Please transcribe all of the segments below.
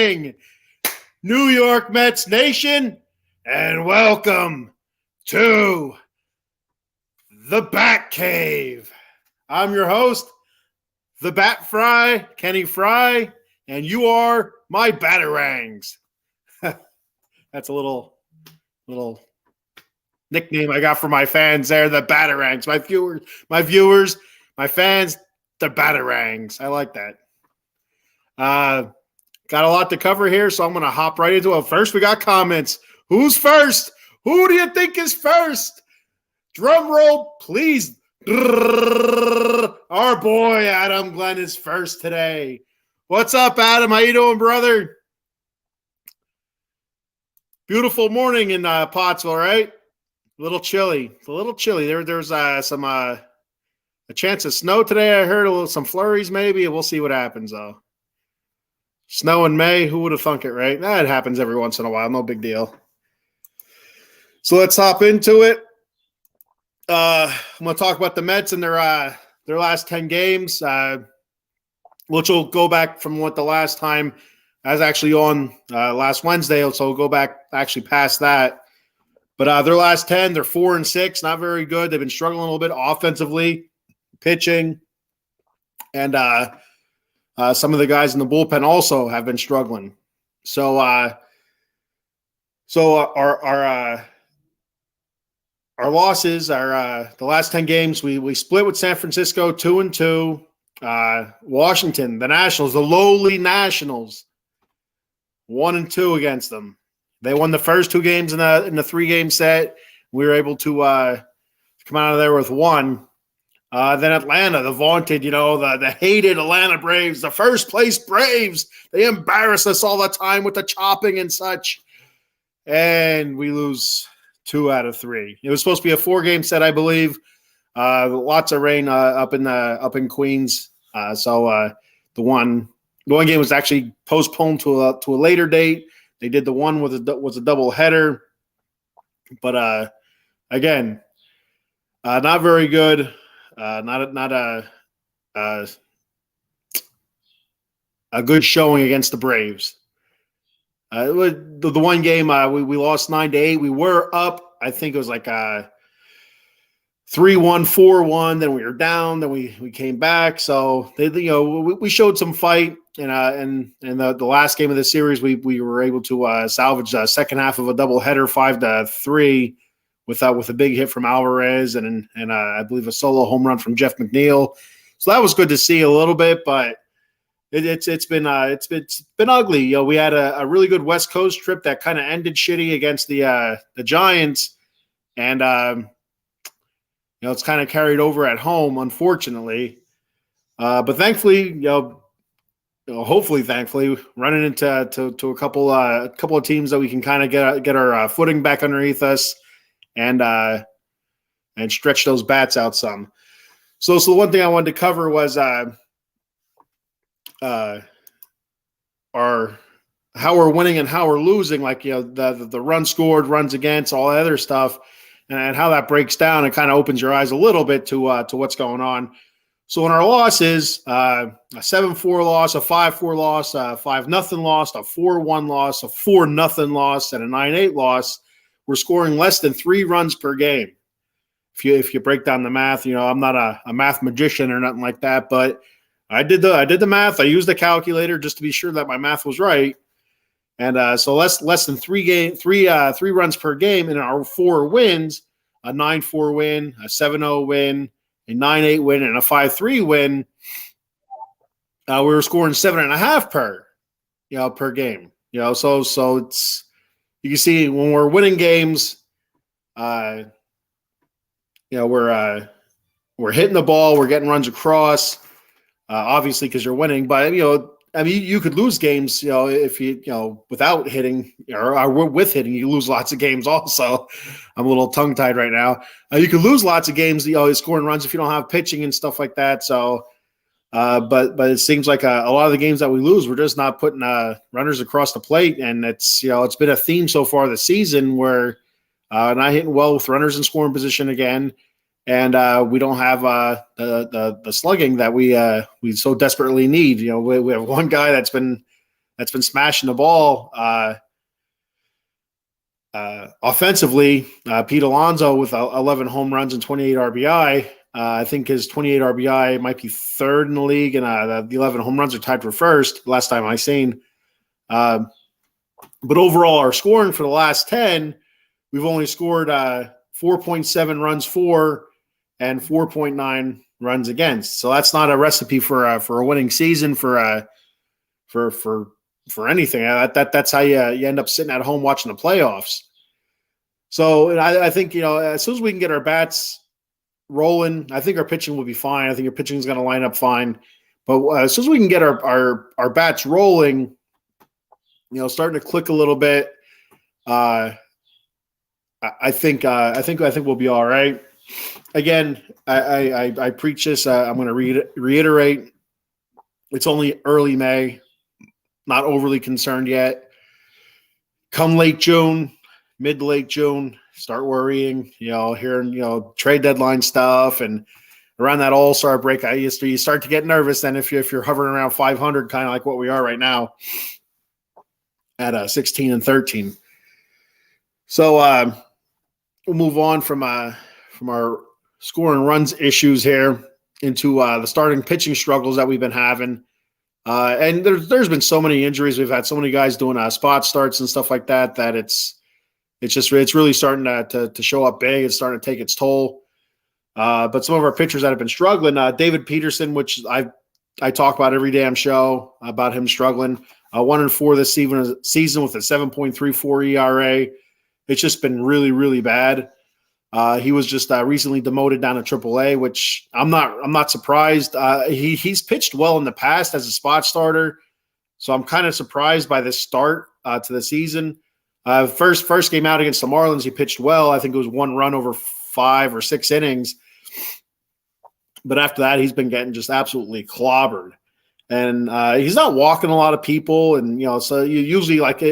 morning, New York Mets Nation, and welcome to the Bat Cave. I'm your host, the Bat Fry, Kenny Frie, and you are my Batarangs. That's a little nickname I got for my fans there, the Batarangs. My viewers, my fans, the Batarangs. I like that. Got a lot to cover here, so I'm going to hop right into it. First, we got comments. Who's first? Who do you think is first? Drum roll, please. Our boy Adam Glenn is first today. What's up, Adam? How you doing, brother? Beautiful morning in Pottsville, right? A little chilly. It's a little chilly. There's some a chance of snow today. I heard some flurries maybe. We'll see what happens, though. Snow in May, who would have thunk it, right? That happens every once in a while. No big deal. So let's hop into it. I'm going to talk about the Mets and their last 10 games, which will go back from what the last time I was actually on last Wednesday. So we'll go back actually past that. But their last 10, they're 4-6, not very good. They've been struggling a little bit offensively, pitching, and some of the guys in the bullpen also have been struggling. So our losses are the last 10 games. We split with San Francisco 2-2. Washington, the Nationals, the lowly Nationals, 1-2 against them. They won the first 2 games in the 3-game set. We were able to come out of there with 1. Then Atlanta, the vaunted, the hated Atlanta Braves, the first place Braves. They embarrass us all the time with the chopping and such. And we lose 2 out of 3. It was supposed to be a 4-game set, I believe. Lots of rain up in Queens. So the one game was actually postponed to a later date. They did the one was a double header. But again, not very good. Not a good showing against the Braves. The one game we lost 9-8. We were up. I think it was like 3-1, 4-1. Then we were down. Then we came back. So we showed some fight. And the last game of the series, we were able to salvage the second half of a doubleheader, 5-3. With a big hit from Alvarez and I believe a solo home run from Jeff McNeil, so that was good to see a little bit. But it's been ugly. We had a really good West Coast trip that kind of ended shitty against the Giants, and it's kind of carried over at home, unfortunately. But thankfully, hopefully, running into a couple of teams that we can kind of get our footing back underneath us. And stretch those bats out some. So the one thing I wanted to cover was how we're winning and how we're losing. Like the run scored, runs against, all that other stuff, and how that breaks down and kind of opens your eyes a little bit to what's going on. So in our losses, a 7-4 loss, a 5-4 loss, a 5-0 loss, a 4-1 loss, a 4-0 loss, and a 9-8 loss. We're scoring less than 3 runs per game. If you break down the math, I'm not a math magician or nothing like that, but I did the math. I used the calculator just to be sure that my math was right. And so less than 3 runs per game in our 4 wins, a 9-4 win, a 7-0 win, a 9-8 win, and a 5-3 win. We were scoring 7.5 per game. So it's. You can see when we're winning games, we're hitting the ball, we're getting runs across, obviously because you're winning. But you could lose games, if you without hitting or with hitting, you lose lots of games. Also, I'm a little tongue tied right now. You could lose lots of games, scoring runs if you don't have pitching and stuff like that. So. But it seems like a lot of the games that we lose, we're just not putting runners across the plate, and it's been a theme so far this season where not hitting well with runners in scoring position again, and we don't have the slugging that we so desperately need. We have one guy that's been that's been smashing the ball. Offensively, Pete Alonso with 11 home runs and 28 RBI. I think his 28 RBI might be third in the league, and the 11 home runs are tied for first, last time I seen. But overall, our scoring for the last 10, we've only scored 4.7 runs for and 4.9 runs against. So that's not a recipe for a winning season for anything. That's how you end up sitting at home watching the playoffs. So I think, as soon as we can get our bats rolling, I think our pitching will be fine. I think our pitching is going to line up fine. But as soon as we can get our bats rolling, starting to click a little bit, I think we'll be all right. Again, I preach this. I'm going to reiterate. It's only early May. Not overly concerned yet. Come late June, mid to late June, start worrying. Hearing trade deadline stuff, and around that All-Star break, you start to get nervous. Then if you're hovering around 500, kind of like what we are right now, at 16-13. So we'll move on from our scoring runs issues here into the starting pitching struggles that we've been having. And there's been so many injuries. We've had so many guys doing spot starts and stuff like that it's really starting to show up big. It's starting to take its toll. But some of our pitchers that have been struggling, David Peterson, which I talk about every damn show about him struggling. 1-4 this season with a 7.34 ERA. It's just been really, really bad. He was just recently demoted down to AAA, which I'm not surprised. He's pitched well in the past as a spot starter, so I'm kind of surprised by this start to the season. First game out against the Marlins, he pitched well. I think it was 1 run over 5 or 6 innings. But after that, he's been getting just absolutely clobbered. And he's not walking a lot of people, and so you usually like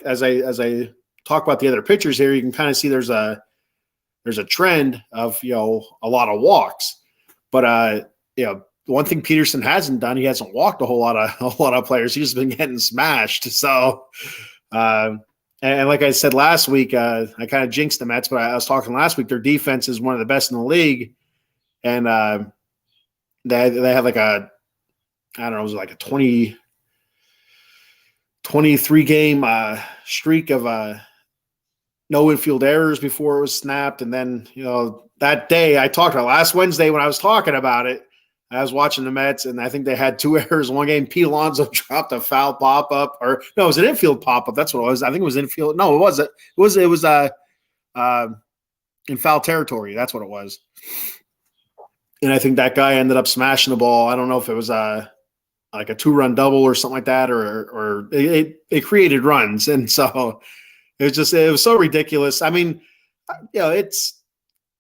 as I talk about the other pitchers here, you can kind of see there's a trend of a lot of walks. But one thing Peterson hasn't done, he hasn't walked a lot of players. He's just been getting smashed. So and like I said last week, I kind of jinxed the Mets, but I was talking last week, their defense is one of the best in the league, and they have like a, I don't know, it was like a 23 game streak of no infield errors before it was snapped. And then, that day I talked about last Wednesday when I was talking about it, I was watching the Mets, and I think they had 2 errors in one game. Pete Alonso dropped a foul pop-up, or no, it was an infield pop-up. That's what it was. I think it was infield. No, it wasn't. It was in foul territory. That's what it was. And I think that guy ended up smashing the ball. I don't know if it was like a 2-run double or something like that, or it created runs. And so it was so ridiculous. I mean, it's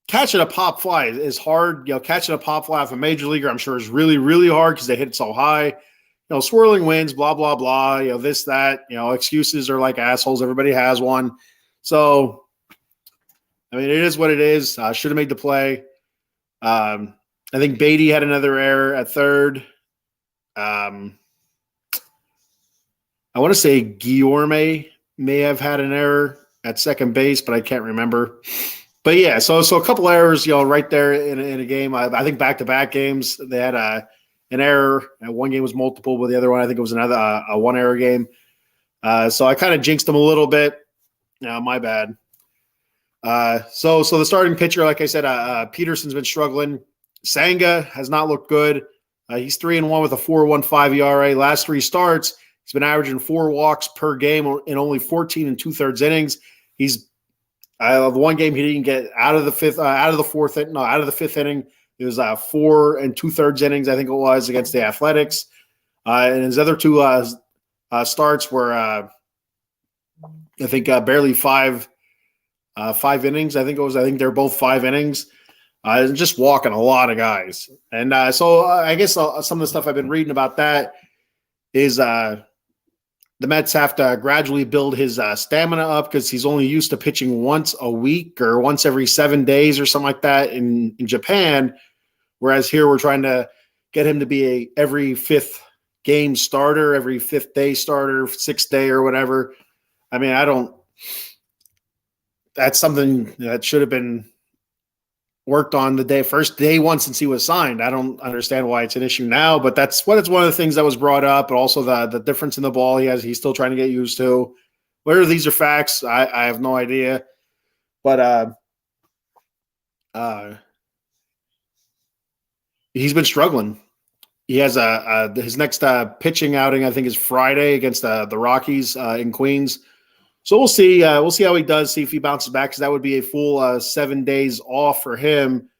catching a pop fly is hard. Catching a pop fly off a major leaguer, I'm sure, is really, really hard because they hit it so high. Swirling winds, blah, blah, blah, this, that, excuses are like assholes. Everybody has one. So, I mean, it is what it is. Should have made the play. I think Beatty had another error at third. I want to say Guillorme may have had an error at second base, but I can't remember. But yeah, so a couple errors, right there in a game. I think back-to-back games they had an error. And one game was multiple, but the other one I think it was another a 1-error game. So I kind of jinxed them a little bit. My bad. So the starting pitcher, like I said, Peterson's been struggling. Senga has not looked good. He's 3-1 with a 4.15 ERA. Last 3 starts, he's been averaging 4 walks per game in only 14 2/3 innings. He's the one game he didn't get out of the fifth inning. It was 4 2/3 innings, I think it was, against the Athletics. And his other 2 starts were, I think, barely 5 innings. I think they're both 5 innings. Just walking a lot of guys. And so I guess some of the stuff I've been reading about that is the Mets have to gradually build his stamina up because he's only used to pitching once a week or once every 7 days or something like that in Japan, whereas here we're trying to get him to be a every fifth game starter, every 5th day starter, 6th day or whatever. I mean, that's something that should have been worked on the first day one since he was signed. I don't understand why it's an issue now, but it's one of the things that was brought up. And also the difference in the ball he's still trying to get used to. Whether these are facts, I have no idea. But he's been struggling. He has his next pitching outing, I think, is Friday against the Rockies in Queens. So we'll see. We'll see how he does. See if he bounces back, because that would be a full 7 days off for him,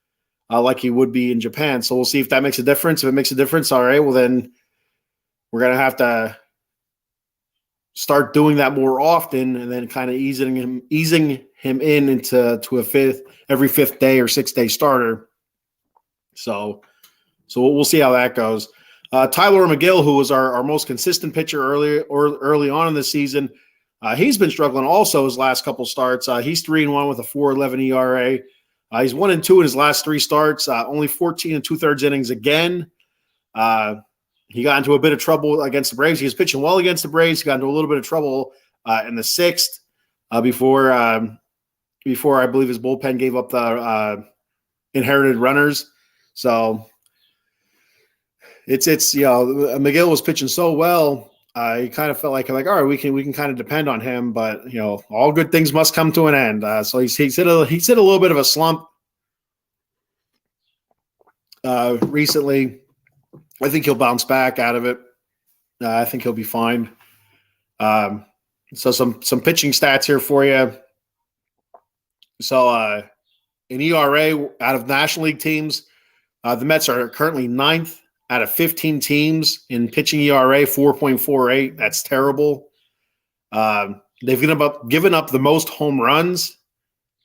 like he would be in Japan. So we'll see if that makes a difference. If it makes a difference, all right. Well, then we're gonna have to start doing that more often, and then kind of easing him into every 5th day or 6th day starter. So we'll see how that goes. Tyler McGill, who was our most consistent pitcher early on in the season, he's been struggling also his last couple starts. He's 3-1 with a 4.11 ERA. He's 1-2 in his last 3 starts, only 14 2/3 innings again. He got into a bit of trouble against the Braves. He was pitching well against the Braves. He got into a little bit of trouble in the 6th before I believe his bullpen gave up the inherited runners. So it's McGill was pitching so well. He kind of felt like all right, we can kind of depend on him, but all good things must come to an end. So he's hit a little bit of a slump recently. I think he'll bounce back out of it. I think he'll be fine. So some pitching stats here for you. So in ERA out of National League teams, the Mets are currently 9th out of 15 teams in pitching ERA, 4.48. That's terrible. They've given up the most home runs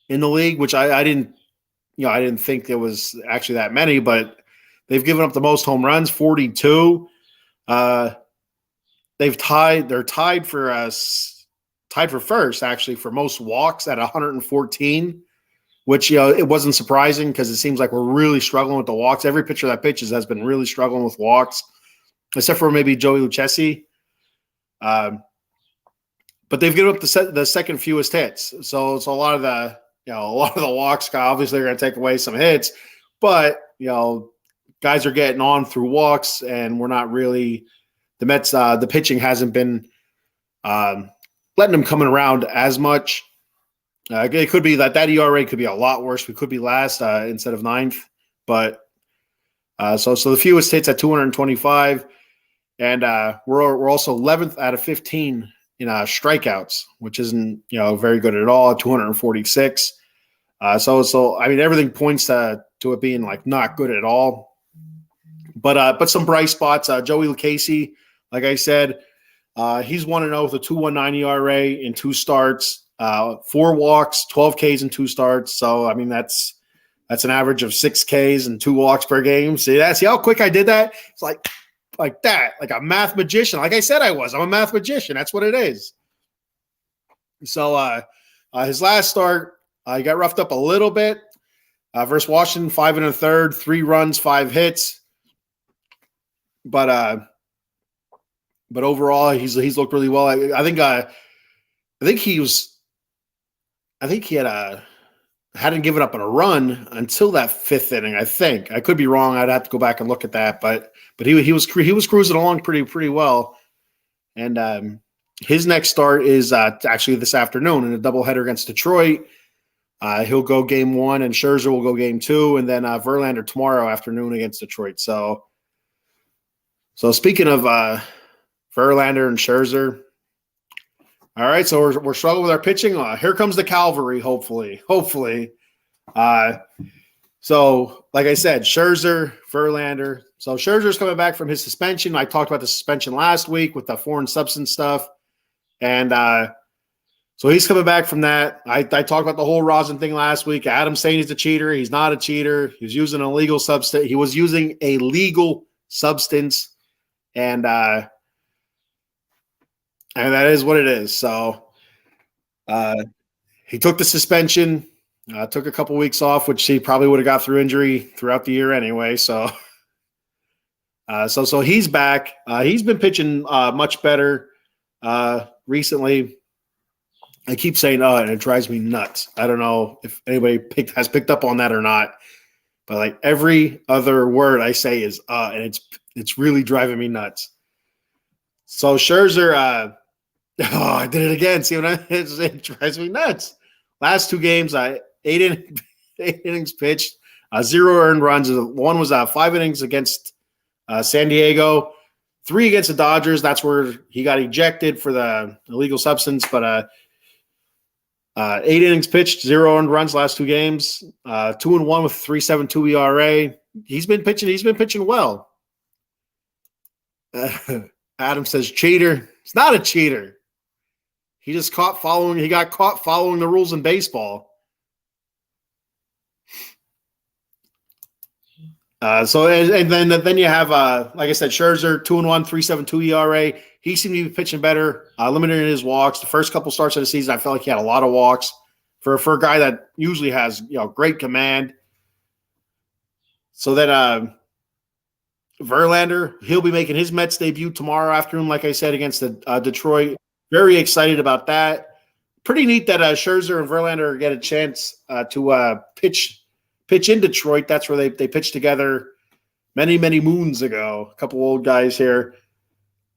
in the league, which I didn't think there was actually that many, but they've given up the most home runs, 42. They're tied for first actually for most walks at 114. Which, it wasn't surprising, because it seems like we're really struggling with the walks. Every pitcher that pitches has been really struggling with walks, except for maybe Joey Lucchesi. But they've given up the second fewest hits. So it's a lot of the walks. Obviously, they're going to take away some hits, but guys are getting on through walks, and we're not really the Mets. The pitching hasn't been letting them coming around as much. It could be that ERA could be a lot worse. We could be last instead of 9th, but so the fewest hits at 225, and we're also 11th out of 15 in strikeouts, which isn't very good at all. 246. So I mean, everything points to it being not good at all. But some bright spots. Joey Lucchesi, like I said, he's 1-0 with a 2.19 ERA in 2 starts. 4 walks, 12 Ks in 2 starts. So, I mean, that's an average of 6 Ks and 2 walks per game. See how quick I did that? It's like that, like a math magician. Like I said I'm a math magician. That's what it is. So, his last start, he got roughed up a little bit versus Washington, 5 1/3, 3 runs, 5 hits. But overall, he's looked really well. I think he hadn't given up on a run until that 5th inning. I think I could be wrong. I'd have to go back and look at that, but he was cruising along pretty well. And his next start is actually this afternoon in a doubleheader against Detroit. He'll go game 1, and Scherzer will go game 2, and then Verlander tomorrow afternoon against Detroit. So speaking of Verlander and Scherzer. All right, so we're struggling with our pitching. Here comes the cavalry, hopefully. So, like I said, Scherzer, Verlander. So Scherzer's coming back from his suspension. I talked about the suspension last week with the foreign substance stuff. And so he's coming back from that. I talked about the whole rosin thing last week. Adam saying he's a cheater. He's not a cheater. He was using a legal substance. He was using a legal substance. And that is what it is. So he took the suspension, took a couple weeks off, which he probably would have got through injury throughout the year anyway. So So he's back. He's been pitching much better recently. I keep saying and it drives me nuts. I don't know if anybody has picked up on that or not, but like every other word I say is and it's really driving me nuts. So Scherzer, I did it again. See what it drives me nuts. Last 2 games, 8 innings pitched, 0 earned runs. One was 5 innings against San Diego, 3 against the Dodgers. That's where he got ejected for the illegal substance, but 8 innings pitched, 0 earned runs last 2 games, 2-1 with 3.72 ERA. He's been pitching well. Adam says cheater. It's not a cheater. He got caught following the rules in baseball. Then you have like I said, Scherzer, 2-1, 3.72 ERA. He seemed to be pitching better, limiting his walks. The first couple starts of the season, I felt like he had a lot of walks for a guy that usually has great command. So then Verlander, he'll be making his Mets debut tomorrow afternoon, like I said, against the Detroit. Very excited about that. Pretty neat that Scherzer and Verlander get a chance to pitch in Detroit. That's where they pitched together many, many moons ago. A couple old guys here.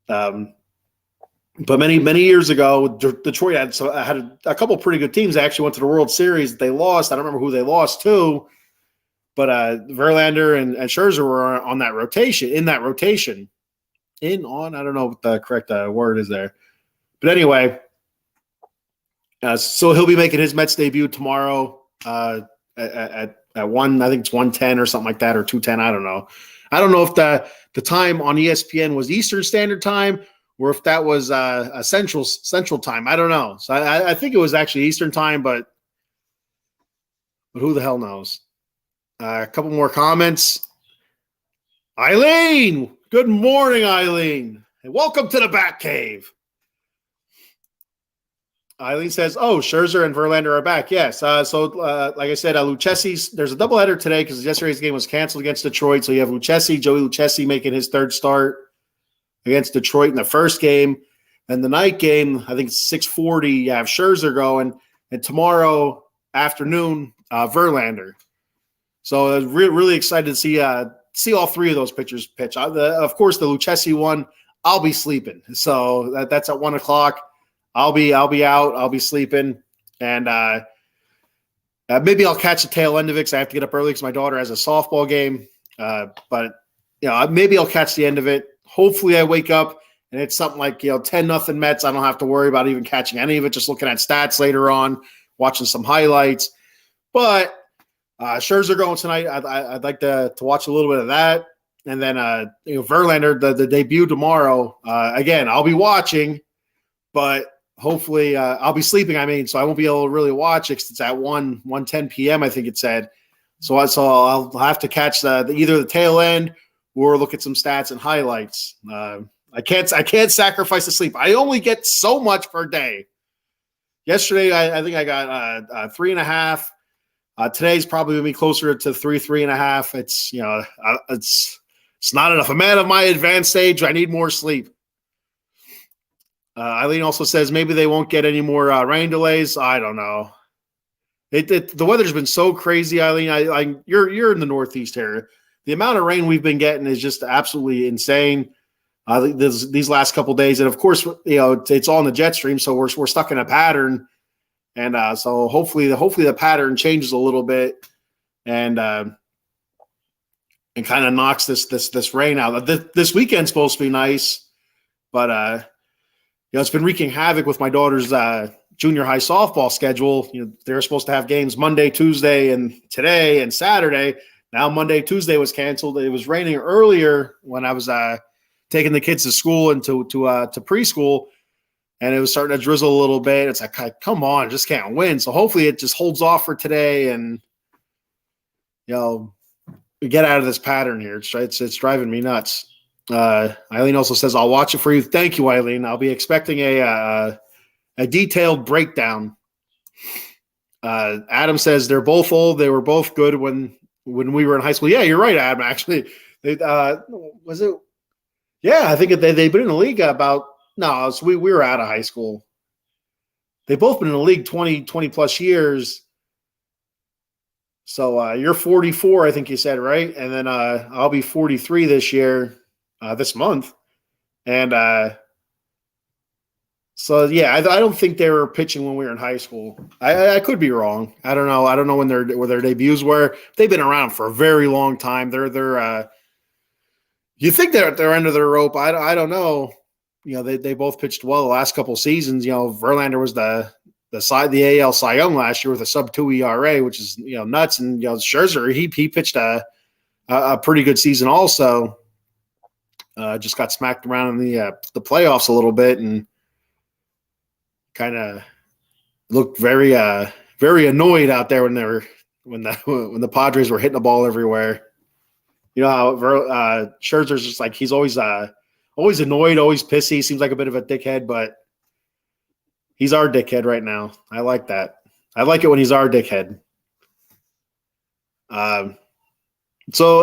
But many, many years ago, Detroit had a couple pretty good teams. They actually went to the World Series. They lost. I don't remember who they lost to. But Verlander and Scherzer were on that rotation. I don't know what the correct word is there. But anyway, so he'll be making his Mets debut tomorrow at 1, I think it's 1:10 or something like that, or 2:10. I don't know. I don't know if the time on ESPN was Eastern Standard Time or if that was a Central Time. I don't know. So I think it was actually Eastern Time, but who the hell knows? A couple more comments. Eileen, good morning, Eileen, and welcome to the Bat Cave. Eileen says, Scherzer and Verlander are back. Yes. Like I said, Lucchesi's, there's a doubleheader today because yesterday's game was canceled against Detroit. So you have Joey Lucchesi making his 3rd start against Detroit in the first game. And the night game, I think it's 6:40, you have Scherzer going. And tomorrow afternoon, Verlander. So I was really excited to see all 3 of those pitchers pitch. Of course, the Lucchesi one, I'll be sleeping. So that's at 1 o'clock. I'll be out. I'll be sleeping, and maybe I'll catch the tail end of it because I have to get up early because my daughter has a softball game. But maybe I'll catch the end of it. Hopefully, I wake up and it's something like 10-0 Mets. I don't have to worry about even catching any of it. Just looking at stats later on, watching some highlights. But Scherzer going tonight. I'd like to watch a little bit of that, and then Verlander the debut tomorrow. Again, I'll be watching, but hopefully I'll be sleeping. So I won't be able to really watch it 'cause it's at 1:10 p.m. I think it said. So I'll have to catch either the tail end or look at some stats and highlights. I can't sacrifice the sleep. I only get so much per day. Yesterday I think I got 3.5. Today's probably going to be closer to 3.5. It's it's not enough. A man of my advanced age, I need more sleep. Eileen also says maybe they won't get any more rain delays. I don't know. The weather's been so crazy, Eileen. You're in the Northeast area. The amount of rain we've been getting is just absolutely insane. These last couple days, and of course, it's all in the jet stream, so we're stuck in a pattern. And so hopefully the pattern changes a little bit, and kind of knocks this rain out. This weekend's supposed to be nice, but it's been wreaking havoc with my daughter's junior high softball schedule. They were supposed to have games Monday, Tuesday, and today and Saturday. Now Monday, Tuesday was canceled. It was raining earlier when I was taking the kids to school and to preschool. And it was starting to drizzle a little bit. It's like, come on, just can't win. So hopefully it just holds off for today, and we get out of this pattern here. It's driving me nuts. Eileen also says, "I'll watch it for you." Thank you, Eileen. I'll be expecting a detailed breakdown. Adam says they're both old. They were both good when we were in high school. Yeah, you're right, Adam. Actually, They was it? Yeah, I think they've been in the league about no. So we were out of high school. They've both been in the league 20 plus years. So you're 44, I think you said, right? And then I'll be 43 this year, this month. And so yeah, I don't think they were pitching when we were in high school. I could be wrong. I don't know. I don't know when their debuts were. They've been around for a very long time. They're you think they're at their end of their rope. I don't know. You know, they both pitched well the last couple of seasons. You know, Verlander was the AL Cy Young last year with a sub-2 ERA, which is, you know, nuts. And, you know, Scherzer, he pitched a pretty good season also. Just got smacked around in the playoffs a little bit and kind of looked very annoyed out there when the Padres were hitting the ball everywhere. You know how Scherzer's just like he's always annoyed, always pissy. Seems like a bit of a dickhead, but he's our dickhead right now. I like that. I like it when he's our dickhead. So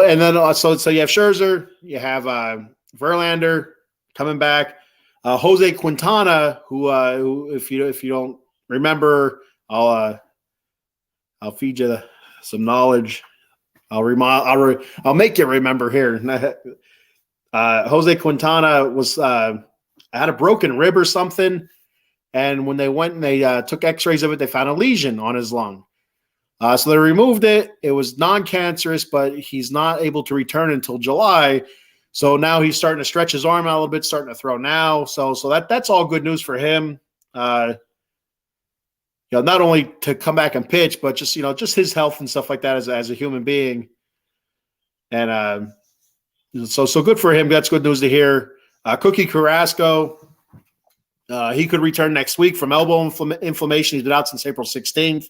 you have Scherzer, you have Verlander coming back, Jose Quintana, who if you don't remember, I'll feed you some knowledge. I'll make you remember here. Jose Quintana was had a broken rib or something. And when they went and they took x-rays of it, they found a lesion on his lung. So they removed it. It was non-cancerous, but he's not able to return until July. So now he's starting to stretch his arm out a little bit, starting to throw now. So that's all good news for him. You know, not only to come back and pitch, but just, you know, just his health and stuff like that as a human being. And so good for him. That's good news to hear. Cookie Carrasco. He could return next week from elbow inflammation. He's been out since April 16th.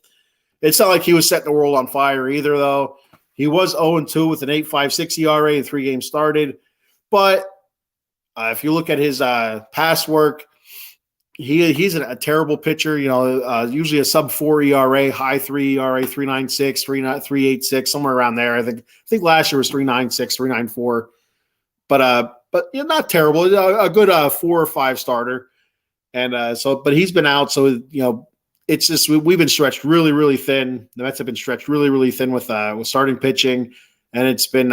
It's not like he was setting the world on fire either, though. He was 0-2 with an 8.56 ERA in 3 games started. But if you look at his past work, he's a terrible pitcher. You know, usually a sub-4 ERA, high 3 ERA, 3.96, 3.86, somewhere around there. I think last year was 3.96, 3.94. But you know, not terrible. A good 4 or 5 starter. And but he's been out. So, you know, it's just we've been stretched really, really thin. The Mets have been stretched really, really thin with starting pitching, and it's been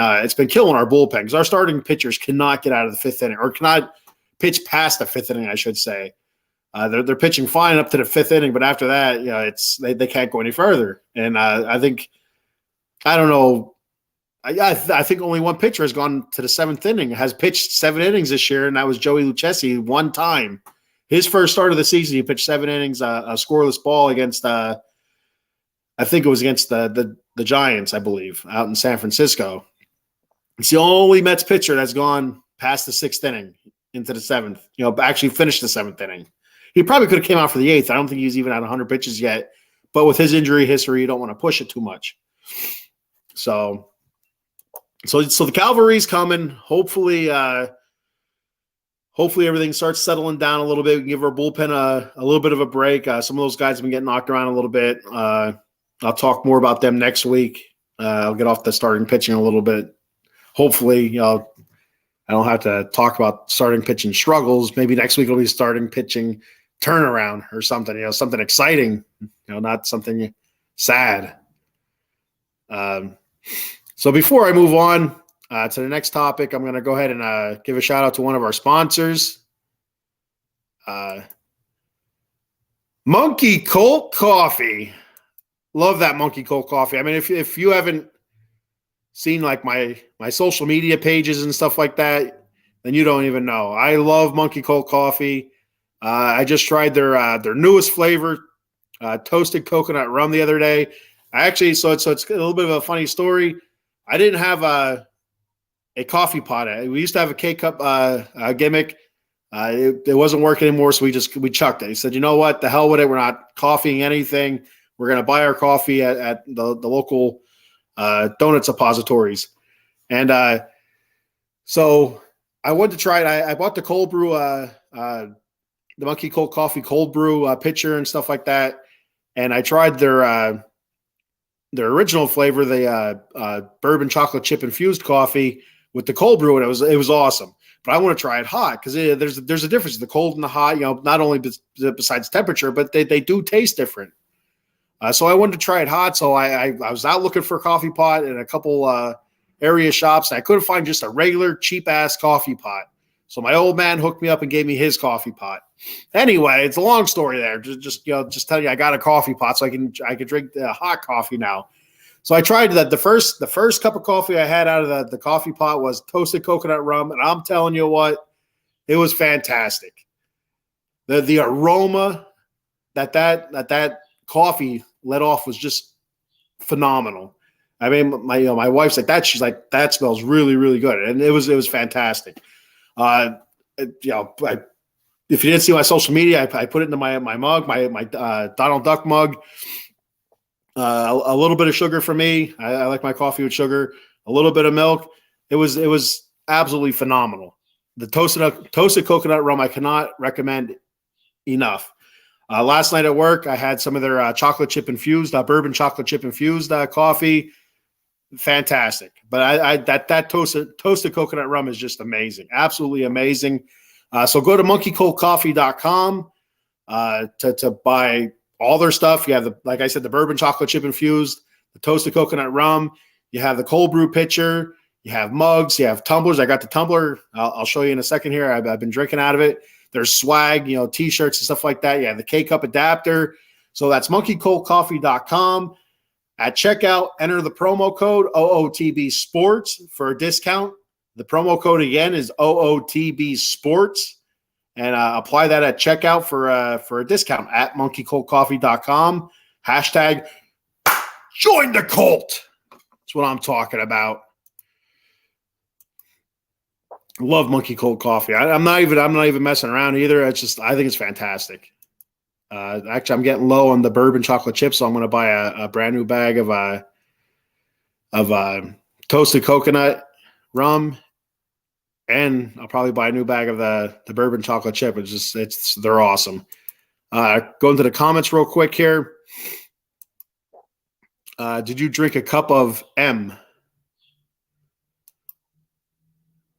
killing our bullpen because our starting pitchers cannot get out of the 5th inning or cannot pitch past the 5th inning, I should say. They're pitching fine up to the 5th inning, but after that, you know, they can't go any further. And I think I don't know. I think only one pitcher has gone to the 7th inning, has pitched 7 innings this year, and that was Joey Lucchesi one time. His first start of the season, he pitched 7 innings, a scoreless ball against, I think it was against the Giants, I believe, out in San Francisco. It's the only Mets pitcher that's gone past the 6th inning into the 7th, you know, actually finished the 7th inning. He probably could have came out for the 8th. I don't think he's even at 100 pitches yet. But with his injury history, you don't want to push it too much. So the cavalry's coming. Hopefully everything starts settling down a little bit. We can give our bullpen a little bit of a break. Some of those guys have been getting knocked around a little bit. I'll talk more about them next week. I'll get off the starting pitching a little bit. Hopefully, you know, I don't have to talk about starting pitching struggles. Maybe next week will be starting pitching turnaround or something, you know, something exciting, you know, not something sad. So before I move on, to the next topic, I'm going to go ahead and give a shout out to one of our sponsors, Monkey Colt Coffee. Love that Monkey Colt Coffee. I mean, if you haven't seen like my social media pages and stuff like that, then you don't even know. I love Monkey Colt Coffee. I just tried their newest flavor, toasted coconut rum, the other day. So it's a little bit of a funny story. I didn't have a coffee pot. We used to have a K-cup gimmick. It wasn't working anymore, so we chucked it. He said, you know what? The hell with it. We're not coffeeing anything. We're going to buy our coffee at the local donut suppositories. And so I wanted to try it. I bought the cold brew, the Monkey Colt Coffee cold brew pitcher and stuff like that. And I tried their original flavor, the bourbon chocolate chip infused coffee, with the cold brew, and it was awesome. But I want to try it hot because there's a difference in the cold and the hot. Not only besides temperature, but they do taste different. So I wanted to try it hot. So I was out looking for a coffee pot in a couple area shops. And I couldn't find just a regular cheap ass coffee pot. So my old man hooked me up and gave me his coffee pot. Anyway, it's a long story there. Just tell you I got a coffee pot so I can drink hot coffee now. So I tried that. The first cup of coffee I had out of the coffee pot was toasted coconut rum, and I'm telling you what, it was fantastic. The aroma that coffee let off was just phenomenal. I mean, my wife's like that. She's like, that smells really, really good, and it was fantastic. If you didn't see my social media, I put it into my mug, my Donald Duck mug. A little bit of sugar for me. I like my coffee with sugar. A little bit of milk. It was absolutely phenomenal. The toasted coconut rum I cannot recommend enough. Last night at work, I had some of their chocolate chip infused, bourbon chocolate chip infused coffee. Fantastic. But that toasted coconut rum is just amazing. Absolutely amazing. So go to monkeycoldcoffee.com to buy all their stuff. You have like I said, the bourbon chocolate chip infused, the toasted coconut rum. You have the cold brew pitcher. You have mugs. You have tumblers. I got the tumbler. I'll show you in a second here. I've been drinking out of it. There's swag, T-shirts and stuff like that. You have the K-Cup adapter. So that's monkeycoldcoffee.com. At checkout, enter the promo code OOTB Sports for a discount. The promo code again is OOTB Sports. And apply that at checkout for a discount at monkeycoldcoffee.com. Hashtag join the cult. That's what I'm talking about. Love Monkey Cold Coffee. I'm not even messing around either. I think it's fantastic. Actually, I'm getting low on the bourbon chocolate chips, so I'm going to buy a brand new bag of toasted coconut rum. And I'll probably buy a new bag of the bourbon chocolate chip. They're awesome. Go into the comments real quick here. Did you drink a cup of M?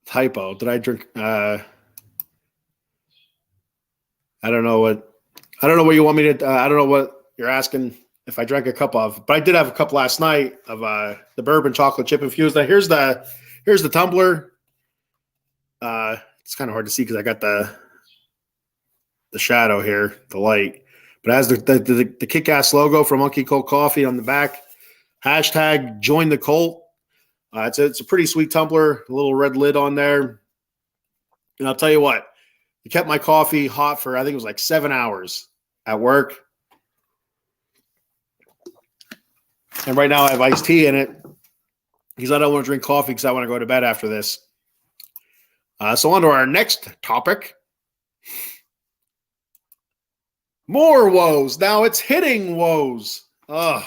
Typo. Did I drink? I don't know what you want me to. I don't know what you're asking. If I drank a cup of, but I did have a cup last night of the bourbon chocolate chip infused. Now here's the tumbler. It's kind of hard to see because I got the shadow here, the light, but it has the kick-ass logo for Monkey Cold Coffee on the back. Hashtag join the cult. It's a pretty sweet tumbler, a little red lid on there. And I'll tell you what, it kept my coffee hot for, I think it was like 7 hours at work. And right now I have iced tea in it because I don't want to drink coffee because I want to go to bed after this. So on to our next topic. More woes. Now it's hitting woes. Ugh.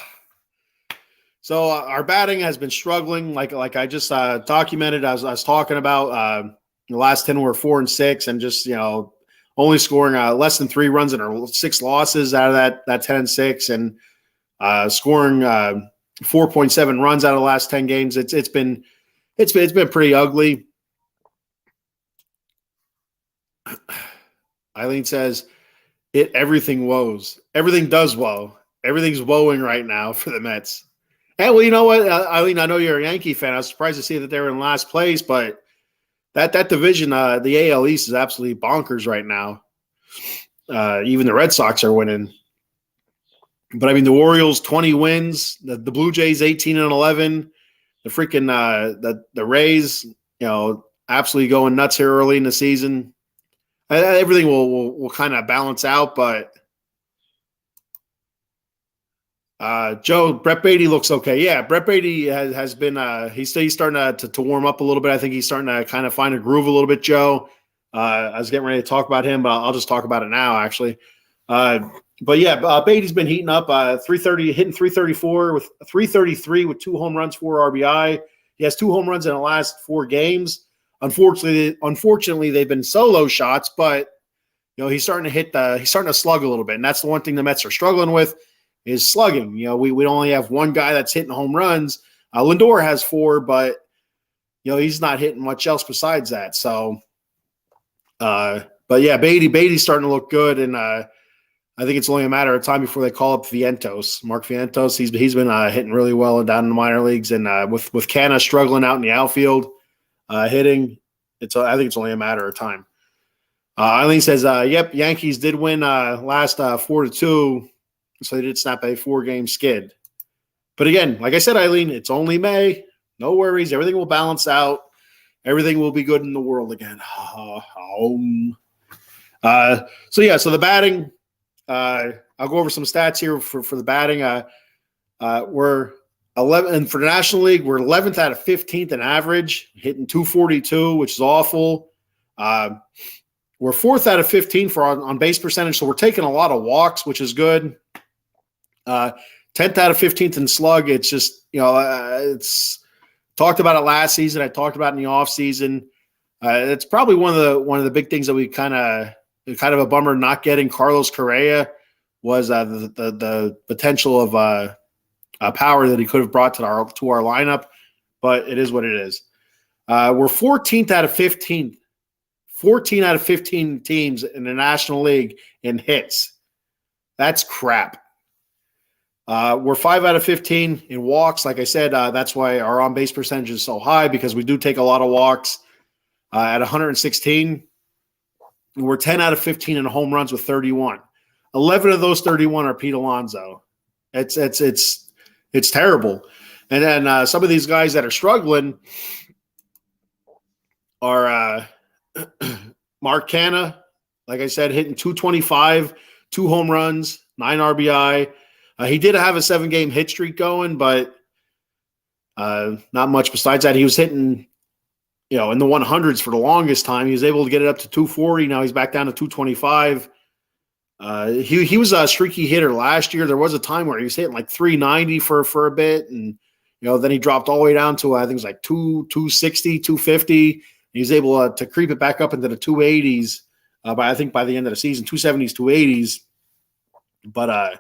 So our batting has been struggling, like I just documented. I was talking about the last 10 were 4 and 6, and just only scoring less than 3 runs in our 6 losses out of that 10 and 6, and scoring 4.7 runs out of the last 10 games. It's been pretty ugly. Eileen says, everything woes. Everything does woe. Everything's woeing right now for the Mets. And well, you know what, Eileen, I know you're a Yankee fan. I was surprised to see that they were in last place, but that division, the AL East, is absolutely bonkers right now. Even the Red Sox are winning. But I mean, the Orioles 20 wins, the Blue Jays 18 and 11, the freaking the Rays, absolutely going nuts here early in the season. Everything will kind of balance out, but Joe, Brett Beatty looks okay. Yeah, Brett Beatty has been he's starting to warm up a little bit. I think he's starting to kind of find a groove a little bit, Joe. I was getting ready to talk about him, but I'll just talk about it now, actually. But yeah, Beatty's been heating up. 330, hitting 334 with 333 with 2 home runs, 4 RBI. He has 2 home runs in the last 4 games. Unfortunately, they've been solo shots, but he's starting to he's starting to slug a little bit, and that's the one thing the Mets are struggling with is slugging. We only have one guy that's hitting home runs. Lindor has 4, but he's not hitting much else besides that. So, but yeah, Beatty's starting to look good, and I think it's only a matter of time before they call up Vientos. Mark Vientos, he's been hitting really well down in the minor leagues, and with Canna struggling out in the outfield, hitting, I think it's only a matter of time. Eileen says, "Yep, Yankees did win last 4-2, so they did snap a 4-game skid." But again, like I said, Eileen, it's only May. No worries, everything will balance out. Everything will be good in the world again. So the batting. I'll go over some stats here for the batting. We're 11, and for the National League, we're 11th out of 15th in average, hitting 242, which is awful. We're 4th out of 15 for on base percentage, so we're taking a lot of walks, which is good. 10th out of 15th in slug. It's just it's talked about it last season. I talked about it in the off season. It's probably one of the big things that we kind of a bummer not getting Carlos Correa was the potential of power that he could have brought to our lineup, but it is what it is. We're 14th out of 15. 14 out of 15 teams in the National League in hits. That's crap. We're 5 out of 15 in walks. Like I said, that's why our on-base percentage is so high, because we do take a lot of walks at 116. We're 10 out of 15 in home runs with 31. 11 of those 31 are Pete Alonso. It's terrible. And then some of these guys that are struggling are Mark Canna, like I said, hitting 225, 2 home runs, 9 RBI. He did have a 7-game hit streak going, but not much besides that. He was hitting in the 100s for the longest time. He was able to get it up to 240. Now he's back down to 225. He was a streaky hitter last year. There was a time where he was hitting like 390 for a bit, and then he dropped all the way down to I think it was like 260, 250. He was able to creep it back up into the 280s by the end of the season, 270s, 280s. But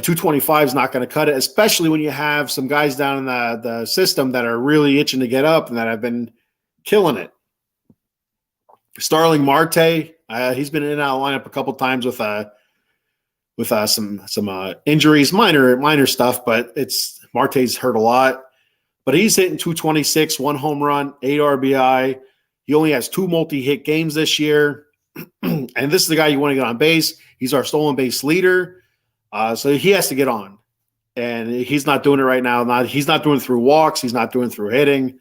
225 is not going to cut it, especially when you have some guys down in the system that are really itching to get up and that have been killing it. Starling Marte, he's been in and out of the lineup a couple times with some injuries, minor stuff, but Marte's hurt a lot. But he's hitting 226, 1 home run, 8 RBI. He only has 2 multi-hit games this year. And this is the guy you want to get on base. He's our stolen base leader. So he has to get on. And he's not doing it right now. He's not doing it through walks. He's not doing it through hitting.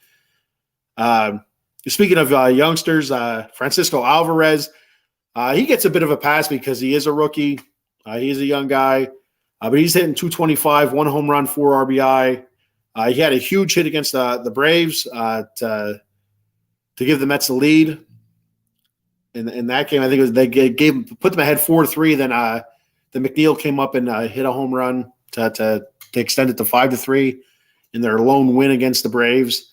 Speaking of youngsters, Francisco Alvarez, he gets a bit of a pass because he is a rookie. He is a young guy. But he's hitting 225, 1 home run, 4 RBI. He had a huge hit against the Braves to give the Mets the lead in that game. I think they put them ahead 4-3. Then McNeil came up and hit a home run to extend it to 5-3 in their lone win against the Braves.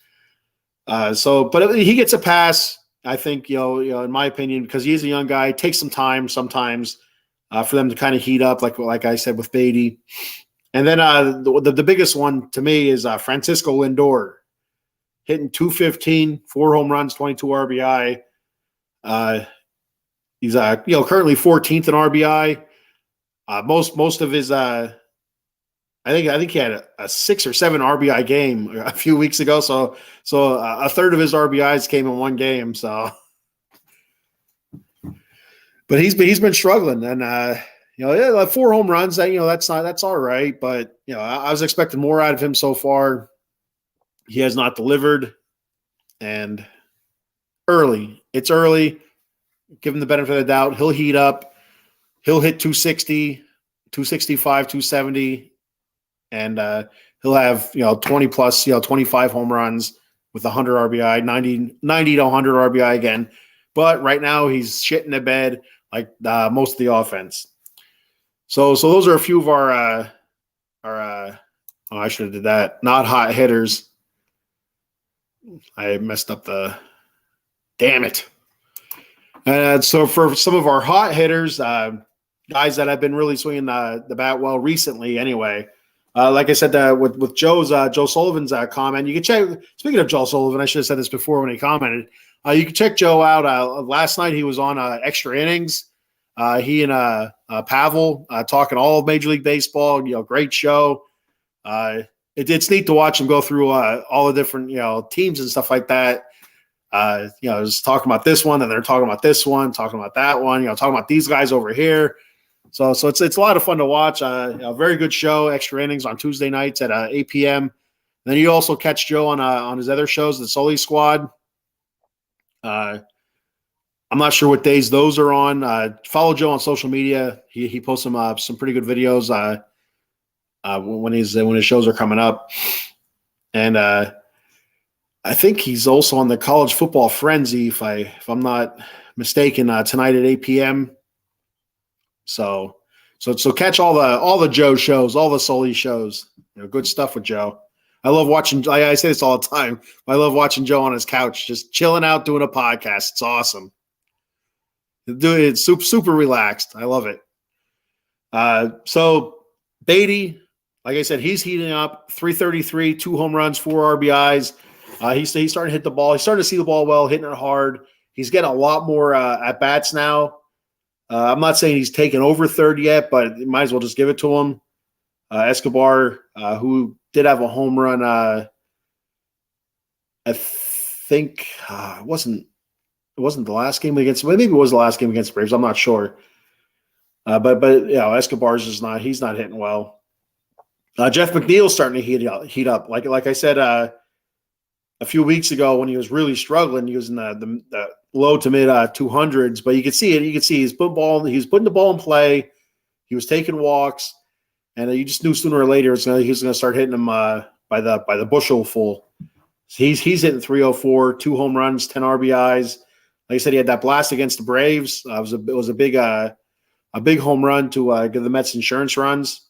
But he gets a pass, I think. In my opinion, because he is a young guy. It takes some time sometimes for them to kind of heat up, like I said with Beatty. And then the biggest one to me is Francisco Lindor, hitting 215, 4 home runs, 22 RBI. He's currently 14th in RBI. Most of his I think he had a 6 or 7 RBI game a few weeks ago. So a third of his RBIs came in one game. So, but he's been struggling, and 4 home runs. That's all right. But I was expecting more out of him so far. He has not delivered, and it's early. Give him the benefit of the doubt. He'll heat up. He'll hit 260, 265, 270, and he'll have 20 plus 25 home runs with 100 RBI, 90 to 100 RBI again. But right now he's shitting the bed like most of the offense. So those are a few of our I should have did that. Not hot hitters. I messed up damn it. And so for some of our hot hitters, guys that have been really swinging the bat well recently anyway, Like I said, with Joe Sullivan's comment, you can check. Speaking of Joe Sullivan, I should have said this before when he commented. You can check Joe out. Last night he was on Extra Innings. He and Pavel talking all of Major League Baseball. Great show. It's neat to watch him go through all the different teams and stuff like that. Just talking about this one, and they're talking about this one, talking about that one. Talking about these guys over here. So it's a lot of fun to watch. A very good show, Extra Innings on Tuesday nights at 8 p.m. And then you also catch Joe on his other shows, the Sully Squad. I'm not sure what days those are on. Follow Joe on social media. He posts some pretty good videos when his shows are coming up. And I think he's also on the College Football Frenzy, if I'm not mistaken, tonight at 8 p.m. So catch all the Joe shows, all the Sully shows. Good stuff with Joe. I love watching. I say this all the time. I love watching Joe on his couch, just chilling out, doing a podcast. It's awesome. It's super relaxed. I love it. So Beatty, like I said, he's heating up. 333, 2 home runs, 4 RBIs. He's starting to hit the ball. He's starting to see the ball well, hitting it hard. He's getting a lot more at bats now. I'm not saying he's taken over third yet, but you might as well just give it to him. Escobar, who did have a home run, I think it wasn't the last game against. Maybe it was the last game against the Braves. I'm not sure. But Escobar's just not. He's not hitting well. Jeff McNeil's starting to heat up. Like I said a few weeks ago when he was really struggling, he was in the low to mid 200s, but you could see it. You could see he's putting the ball in play. He was taking walks, and you just knew sooner or later he was going to start hitting them by the bushel full. So he's hitting 304, 2 home runs, 10 RBIs. Like I said, he had that blast against the Braves. It was a big home run to give the Mets insurance runs.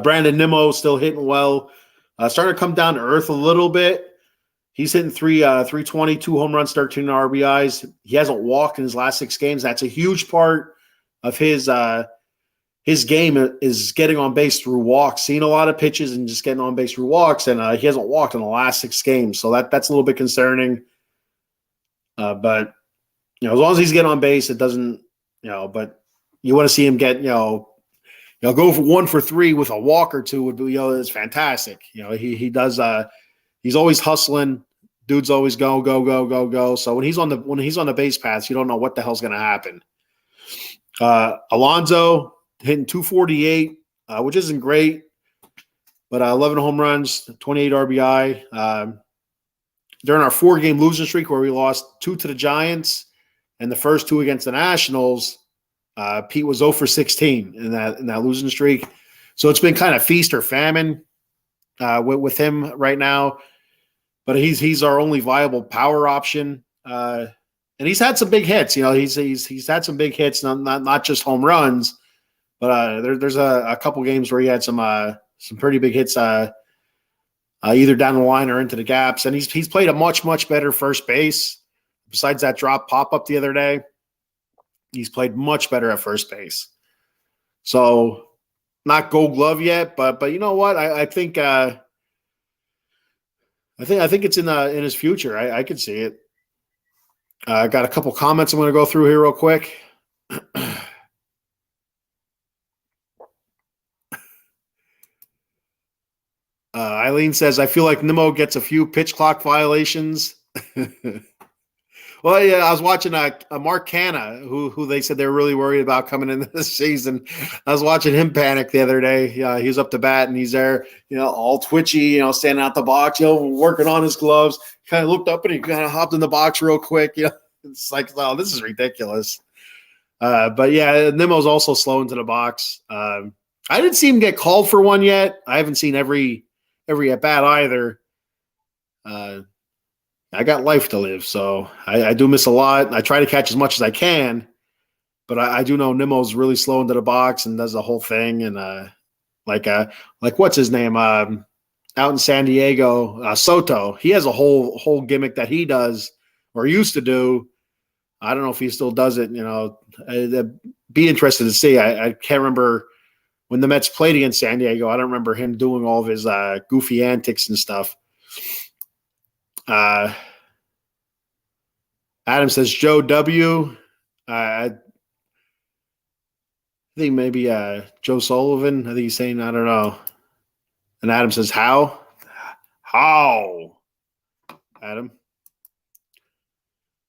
Brandon Nimmo still hitting well. Starting to come down to earth a little bit. He's hitting 320, 2 home runs, 13 RBIs. He hasn't walked in his last 6 games. That's a huge part of his game is getting on base through walks, seeing a lot of pitches and just getting on base through walks. And he hasn't walked in the last 6 games. So that's a little bit concerning. But as long as he's getting on base, it doesn't, but you want to see him get, go for 1 for 3 with a walk or 2 would be, it's fantastic. He does, he's always hustling. Dude's always go. So when he's on the base paths, you don't know what the hell's going to happen. Alonso hitting 248, which isn't great, but 11 home runs, 28 RBI. During our 4-game losing streak where we lost 2 to the Giants and the first 2 against the Nationals, Pete was 0 for 16 in that losing streak. So it's been kind of feast or famine with him right now. But he's our only viable power option. And he's had some big hits. He's had some big hits, not just home runs, but there's a couple games where he had some pretty big hits either down the line or into the gaps. And he's played a much better first base. Besides that drop pop-up the other day, he's played much better at first base. So not Gold Glove yet, but you know what? I think it's in his future. I could see it. I got a couple comments I'm going to go through here real quick. Eileen says, I feel like Nimmo gets a few pitch clock violations. Well, yeah, I was watching Mark Canha, who they said they were really worried about coming into this season. I was watching him panic the other day. He was up to bat, and he's there, all twitchy, standing out the box, working on his gloves. Kind of looked up, and he kind of hopped in the box real quick. It's like, oh, this is ridiculous. But, yeah, Nimmo's also slow into the box. I didn't see him get called for one yet. I haven't seen every at-bat either. I got life to live, so I do miss a lot. I try to catch as much as I can, but I do know Nimmo's really slow into the box and does the whole thing. And like what's his name? Out in San Diego, Soto. He has a whole gimmick that he does or used to do. I don't know if he still does it. I'd be interested to see. I can't remember when the Mets played against San Diego. I don't remember him doing all of his goofy antics and stuff. Adam says Joe W. I think maybe Joe Sullivan. I think he's saying, I don't know. And Adam says, how? How? Adam.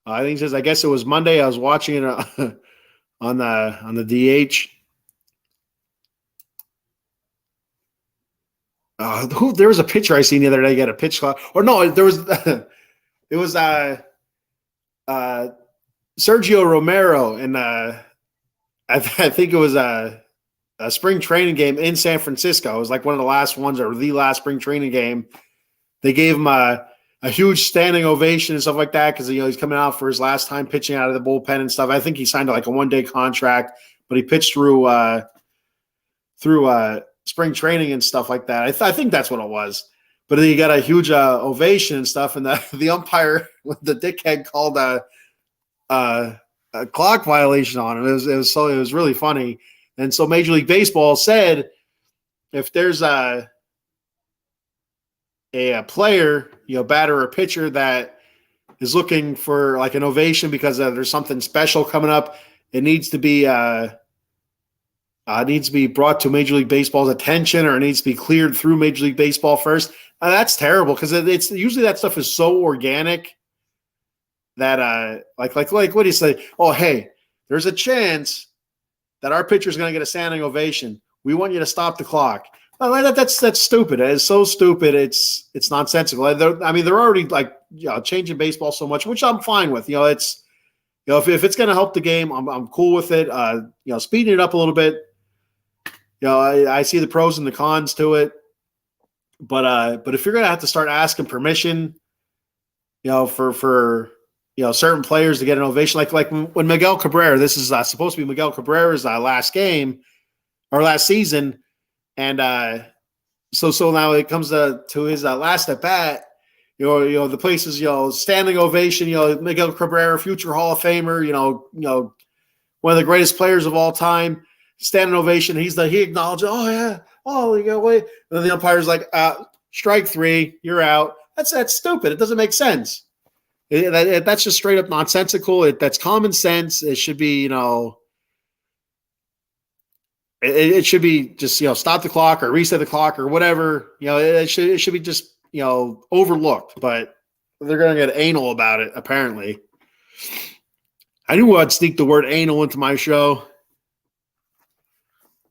I think he says, I guess it was Monday. I was watching it on the DH. There was a pitcher I seen the other day get a pitch clock. Or no, there was it was Sergio Romero, and I think it was a spring training game in San Francisco. It was like one of the last ones, or the last spring training game. They gave him a huge standing ovation and stuff like that because he's coming out for his last time pitching out of the bullpen and stuff. I think he signed like a one-day contract, but he pitched through spring training and stuff like that. I think that's what it was. But then he got a huge ovation and stuff, and the umpire, the dickhead, called a clock violation on him. It was really funny. And so Major League Baseball said if there's a player, batter or pitcher that is looking for like an ovation because there's something special coming up, it needs to be brought to Major League Baseball's attention, or it needs to be cleared through Major League Baseball first. That's terrible because it's usually that stuff is so organic that like what do you say? Oh, hey, there's a chance that our pitcher is going to get a standing ovation. We want you to stop the clock. Well, that's stupid. It's so stupid. It's nonsensical. They're already like changing baseball so much, which I'm fine with. It's if it's going to help the game, I'm cool with it. Speeding it up a little bit. I see the pros and the cons to it, but if you're going to have to start asking permission, for certain players to get an ovation, like when Miguel Cabrera, this is supposed to be Miguel Cabrera's last game or last season, and so now it comes to his last at bat. The place is standing ovation. Miguel Cabrera, future Hall of Famer. One of the greatest players of all time. Standing ovation. He acknowledged, oh yeah, wait. And then the umpire's like, strike three, you're out. That's stupid. It doesn't make sense. That's just straight up nonsensical. That's common sense. It should be, it should be just stop the clock or reset the clock or whatever. It should be just overlooked. But they're gonna get anal about it. Apparently, I knew I'd sneak the word anal into my show.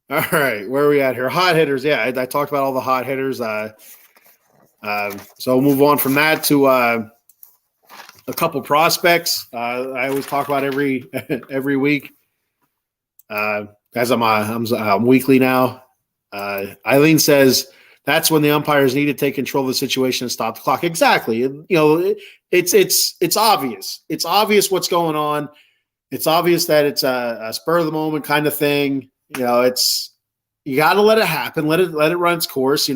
All right, where are we at here? Hot hitters. Yeah, I talked about all the hot hitters. So we'll move on from that to a couple prospects. I always talk about every week. As I'm weekly now. Eileen says that's when the umpires need to take control of the situation and stop the clock. Exactly. It's obvious. It's obvious what's going on. It's obvious that it's a spur of the moment kind of thing. You got to let it happen. Let it run its course.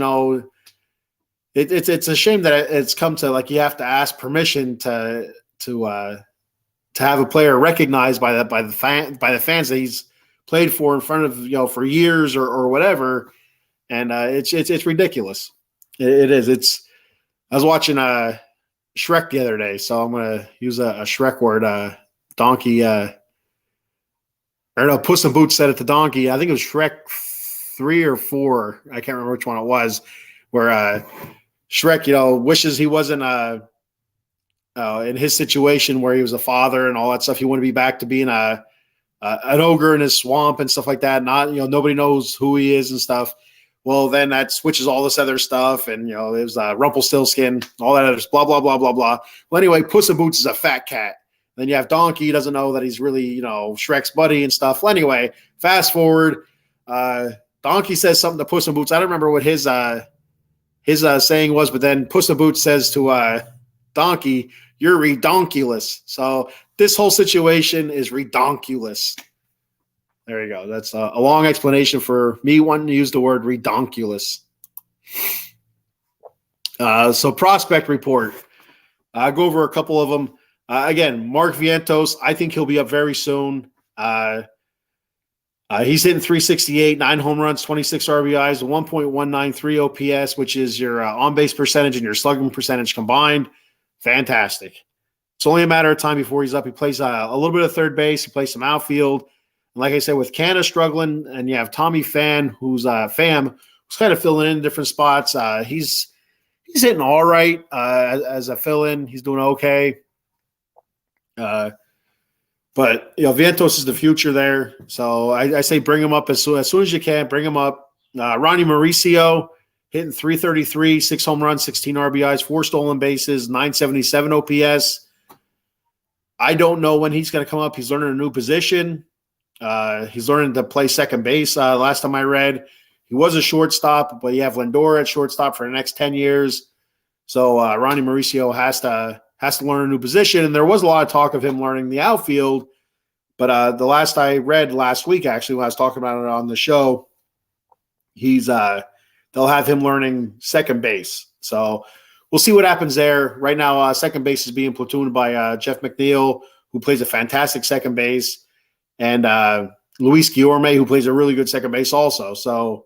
It's a shame that it's come to like you have to ask permission to have a player recognized by the fans that he's played for in front of for years or whatever, and it's ridiculous. It is. I was watching Shrek the other day, so I'm gonna use a Shrek word. Donkey. Or no, Puss in Boots said it to Donkey. I think it was Shrek 3 or 4. I can't remember which one it was. Where Shrek, wishes he wasn't in his situation where he was a father and all that stuff. He wanted to be back to being an ogre in his swamp and stuff like that. Not nobody knows who he is and stuff. Well, then that switches all this other stuff, and there's Rumpelstiltskin, all that other blah blah blah blah blah. Well, anyway, Puss in Boots is a fat cat. Then you have Donkey, he doesn't know that he's really, Shrek's buddy and stuff. Well, anyway, fast forward. Donkey says something to Puss in Boots. I don't remember what his saying was, but then Puss in Boots says to Donkey, "You're redonkulous." So this whole situation is redonkulous. There you go. That's a long explanation for me wanting to use the word redonkulous. So prospect report. I'll go over a couple of them. Again, Mark Vientos, I think he'll be up very soon. He's hitting 368, 9 home runs, 26 RBIs, 1.193 OPS, which is your on-base percentage and your slugging percentage combined. Fantastic. It's only a matter of time before he's up. He plays a little bit of third base. He plays some outfield. And like I said, with Canna struggling, and you have Tommy Pham, who's kind of filling in different spots. He's hitting all right as a fill-in. He's doing okay. But, Vientos is the future there. So I say bring him up as soon as you can. Bring him up. Ronnie Mauricio hitting 333, 6 home runs, 16 RBIs, 4 stolen bases, 977 OPS. I don't know when he's going to come up. He's learning a new position. He's learning to play second base. Last time I read, he was a shortstop, but you have Lindor at shortstop for the next 10 years. So Ronnie Mauricio has to learn a new position. And there was a lot of talk of him learning the outfield. But the last I read last week, actually, when I was talking about it on the show, they'll have him learning second base. So we'll see what happens there. Right now, second base is being platooned by Jeff McNeil, who plays a fantastic second base, and Luis Guillorme, who plays a really good second base also. So,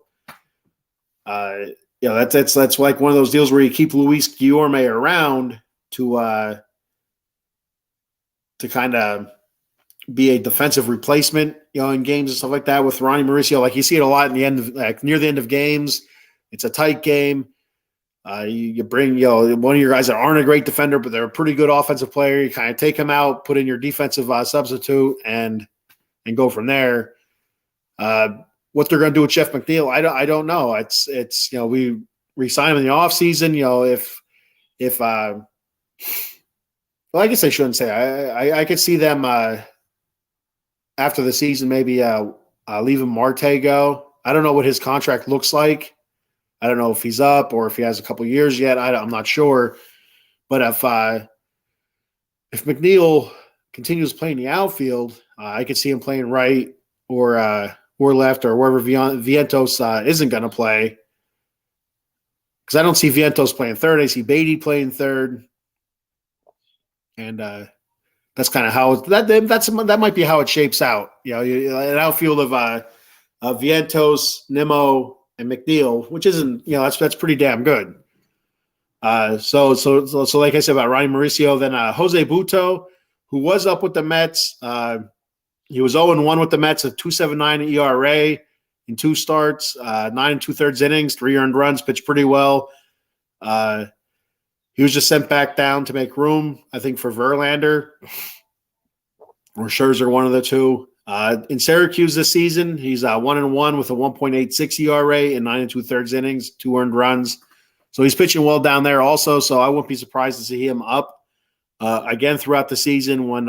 that's like one of those deals where you keep Luis Guillorme around to kind of be a defensive replacement, in games and stuff like that with Ronnie Mauricio. Like you see it a lot near the end of games. It's a tight game. You bring, one of your guys that aren't a great defender, but they're a pretty good offensive player. You kind of take them out, put in your defensive substitute, and go from there. What they're going to do with Jeff McNeil, I don't know. It's we re-sign him in the offseason. Well, I guess I shouldn't say. I could see them after the season maybe leaving Marte go. I don't know what his contract looks like. I don't know if he's up or if he has a couple years yet. I'm not sure. But if McNeil continues playing the outfield, I could see him playing right or left or wherever Vientos isn't going to play. Because I don't see Vientos playing third. I see Beatty playing third. And that's kind of how that might be how it shapes out. An outfield of Vientos, Nimmo, and McNeil, which isn't, that's pretty damn good. So like I said about Ronnie Mauricio, then Jose Butto, who was up with the Mets. He was 0-1 with the Mets, a 2.79 ERA in 2 starts, 9 2/3 innings, 3 earned runs, pitched pretty well. He was just sent back down to make room, I think, for Verlander or Scherzer, one of the two. In Syracuse this season, he's 1-1 with a 1.86 ERA in 9 2/3 innings, 2 earned runs. So he's pitching well down there also. So I wouldn't be surprised to see him up again throughout the season when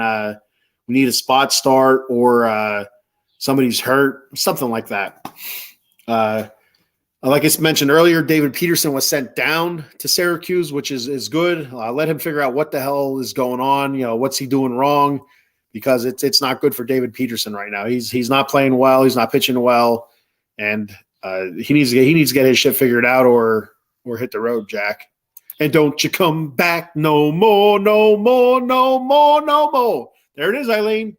we need a spot start or somebody's hurt, something like that. Like I mentioned earlier, David Peterson was sent down to Syracuse, which is good. Let him figure out what the hell is going on. What's he doing wrong? Because it's not good for David Peterson right now. He's not playing well. He's not pitching well, and he needs to get his shit figured out or hit the road, Jack. And don't you come back no more, no more, no more, no more. There it is, Eileen,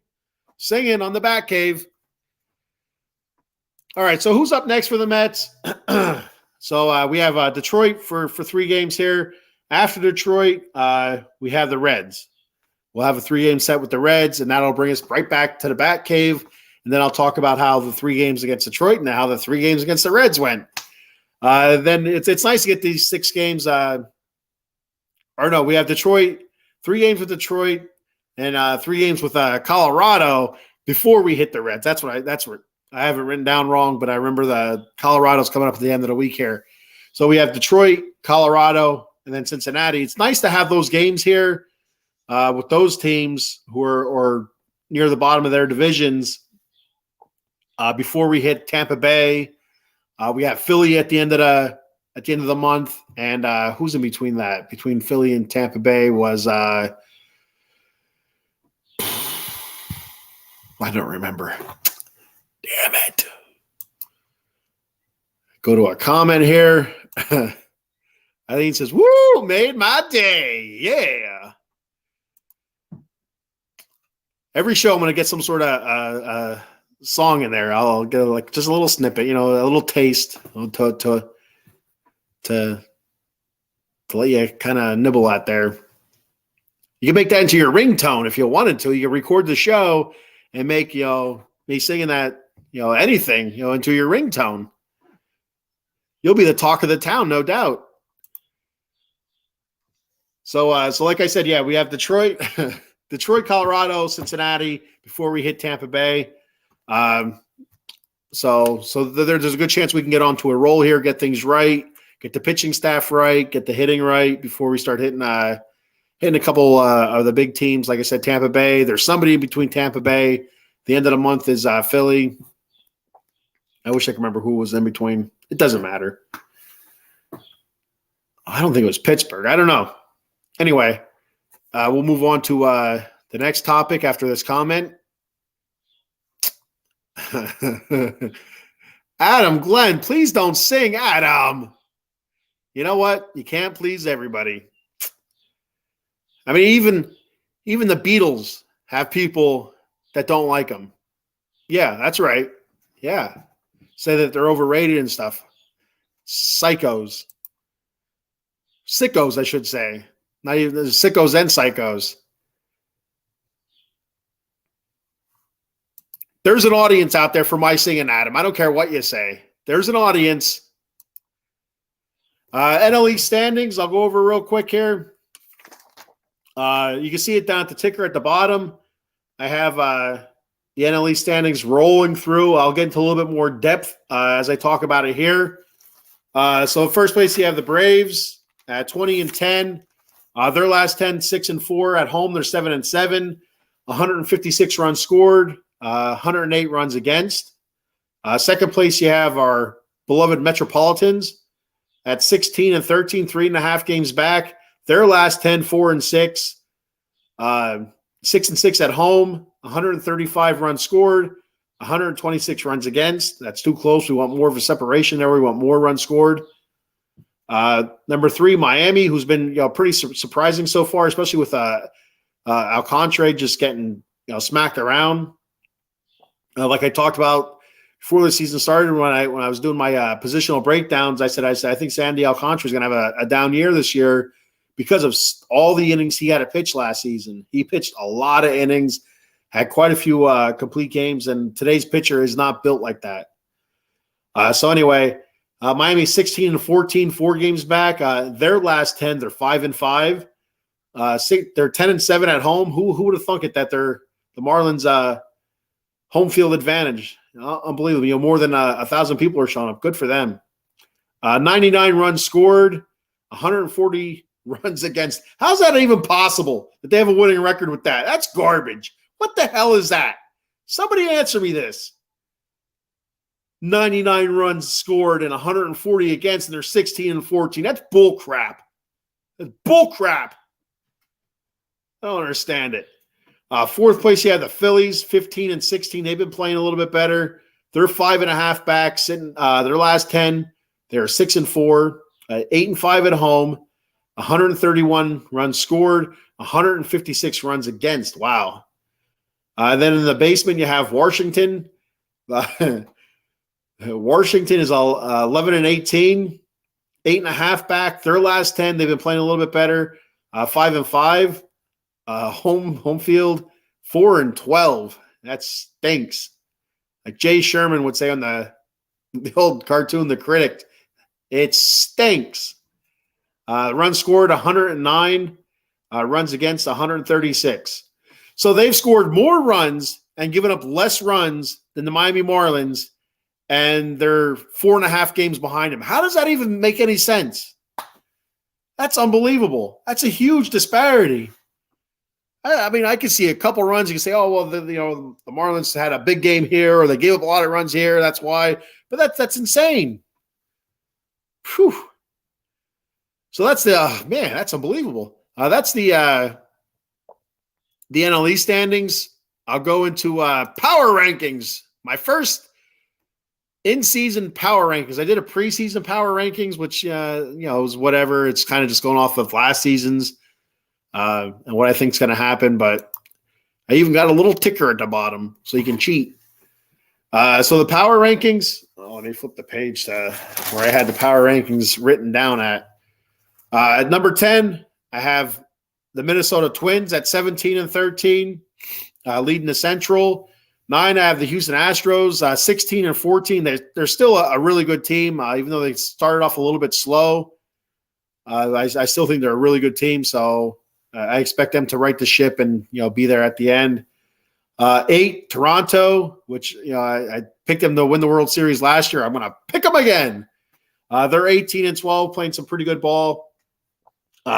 singing on the Batcave. All right, so who's up next for the Mets? So we have Detroit for 3 games here. After Detroit, we have the Reds. We'll have a 3-game set with the Reds, and that'll bring us right back to the Batcave. And then I'll talk about how the 3 games against Detroit and how the 3 games against the Reds went. Then it's nice to get these 6 games. We have Detroit, 3 games with Detroit, and 3 games with Colorado before we hit the Reds. That's what I have it written down wrong, but I remember the Colorado's coming up at the end of the week here. So we have Detroit, Colorado, and then Cincinnati. It's nice to have those games here with those teams who are near the bottom of their divisions before we hit Tampa Bay. We have Philly at the end of the month, and who's in between that? Between Philly and Tampa Bay was I don't remember. Damn it. Go to a comment here. Eileen says, woo, made my day. Yeah. Every show I'm going to get some sort of song in there. I'll get like just a little snippet, a little taste to let you kind of nibble at there. You can make that into your ringtone if you wanted to. You can record the show and make, me singing that, anything, into your ringtone. You'll be the talk of the town, no doubt. So like I said, yeah, we have Detroit, Colorado, Cincinnati before we hit Tampa Bay. So there's a good chance we can get onto a roll here, get things right, get the pitching staff right, get the hitting right before we start hitting a couple of the big teams. Like I said, Tampa Bay. There's somebody in between Tampa Bay. The end of the month is Philly. I wish I could remember who was in between. It doesn't matter. I don't think it was Pittsburgh. I don't know. Anyway, we'll move on to the next topic after this comment. Adam, Glenn, please don't sing, Adam. You know what? You can't please everybody. I mean, even the Beatles have people that don't like them. Yeah, that's right. Yeah. Say that they're overrated and stuff. Sickos, I should say. Not even sickos and psychos. There's an audience out there for my singing, Adam. I don't care what you say. There's an audience. NL East standings, I'll go over real quick here. You can see it down at the ticker at the bottom. I have the NL East standings rolling through. I'll get into a little bit more depth as I talk about it here. So first place, you have the Braves at 20-10. Their last 10, 6-4 at home. They're 7-7. 156 runs scored. 108 runs against. Second place, you have our beloved Metropolitans at 16-13, 3.5 games back. Their last 10, 4-6, 6-6 at home, 135 runs scored, 126 runs against. That's too close. We want more of a separation there. We want more runs scored. Number 3, Miami, who's been pretty surprising so far, especially with Alcantara just getting smacked around. Like I talked about before the season started, when I was doing my positional breakdowns, I said I think Sandy Alcantara is going to have a down year this year because of all the innings he had to pitch last season. He pitched a lot of innings, had quite a few complete games, and today's pitcher is not built like that. So anyway, Miami 16-14, 4 games back. Their last 10, they're 5-5. They're 10-7 at home. Who would have thunk it that they're the Marlins' home field advantage? Unbelievable. More than 1,000 people are showing up. Good for them. 99 runs scored, 140 runs against. How's that even possible that they have a winning record with that? That's garbage. What the hell is that? Somebody answer me this. 99 runs scored and 140 against, and they're 16-14. That's bull crap. That's bull crap. I don't understand it. Fourth place, you have the Phillies, 15-16. They've been playing a little bit better. They're 5.5 back, sitting their last 10. They're 6-4, 8-5 at home, 131 runs scored, 156 runs against. Wow. Then in the basement, you have Washington. Washington is 11-18, 8.5 back. Their last 10, they've been playing a little bit better. 5-5. Home field, 4-12. That stinks. Like Jay Sherman would say on the old cartoon, The Critic, it stinks. Runs scored 109, runs against 136. So they've scored more runs and given up less runs than the Miami Marlins, and they're 4.5 games behind them. How does that even make any sense? That's unbelievable. That's a huge disparity. I mean, I can see a couple runs. You can say, oh, well, the Marlins had a big game here, or they gave up a lot of runs here. That's why. But that's insane. Whew. So that's that's unbelievable. That's the NL East standings. I'll go into power rankings. My first in-season power rankings. I did a preseason power rankings, which was whatever. It's kind of just going off of last season's. And what I think is going to happen, but I even got a little ticker at the bottom so you can cheat. So the power rankings. Oh, let me flip the page to where I had the power rankings written down at. At number 10, I have the Minnesota Twins at 17-13, leading the Central. 9, I have the Houston Astros, 16-14. They're still a really good team, even though they started off a little bit slow. I still think they're a really good team, so I expect them to right the ship and be there at the end. 8, Toronto, which I picked them to win the World Series last year. I'm going to pick them again. They're 18-12, playing some pretty good ball.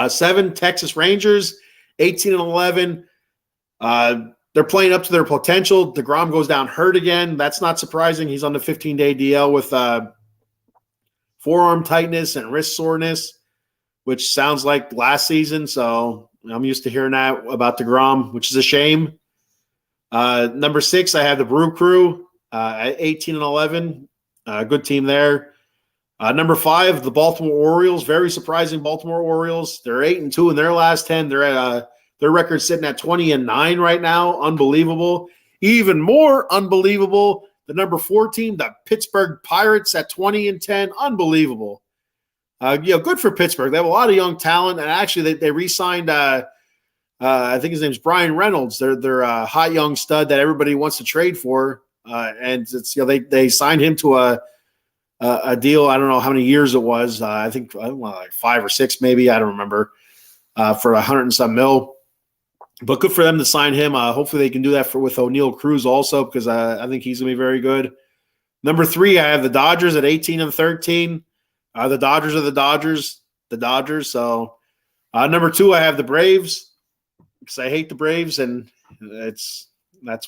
7, Texas Rangers, 18-11. They're playing up to their potential. DeGrom goes down hurt again. That's not surprising. He's on the 15-day DL with forearm tightness and wrist soreness, which sounds like last season. So I'm used to hearing that about DeGrom, which is a shame. Number 6, I have the Brew Crew at 18-11. Good team there. Number 5, the Baltimore Orioles. Very surprising Baltimore Orioles. They're 8-2 in their last 10. They're at their record sitting at 20-9 right now. Unbelievable. Even more unbelievable, the number 4 team, the Pittsburgh Pirates at 20-10. Unbelievable. Good for Pittsburgh. They have a lot of young talent, and actually they re-signed. I think his name's Brian Reynolds. They're a hot young stud that everybody wants to trade for, and it's they signed him to a deal. I don't know how many years it was. I think like 5 or 6 maybe. I don't remember. For $100 and some mil. But good for them to sign him. Hopefully they can do that with O'Neal Cruz also, because I think he's going to be very good. Number 3, I have the Dodgers at 18-13. The Dodgers are the Dodgers. So number 2, I have the Braves, because I hate the Braves, and that's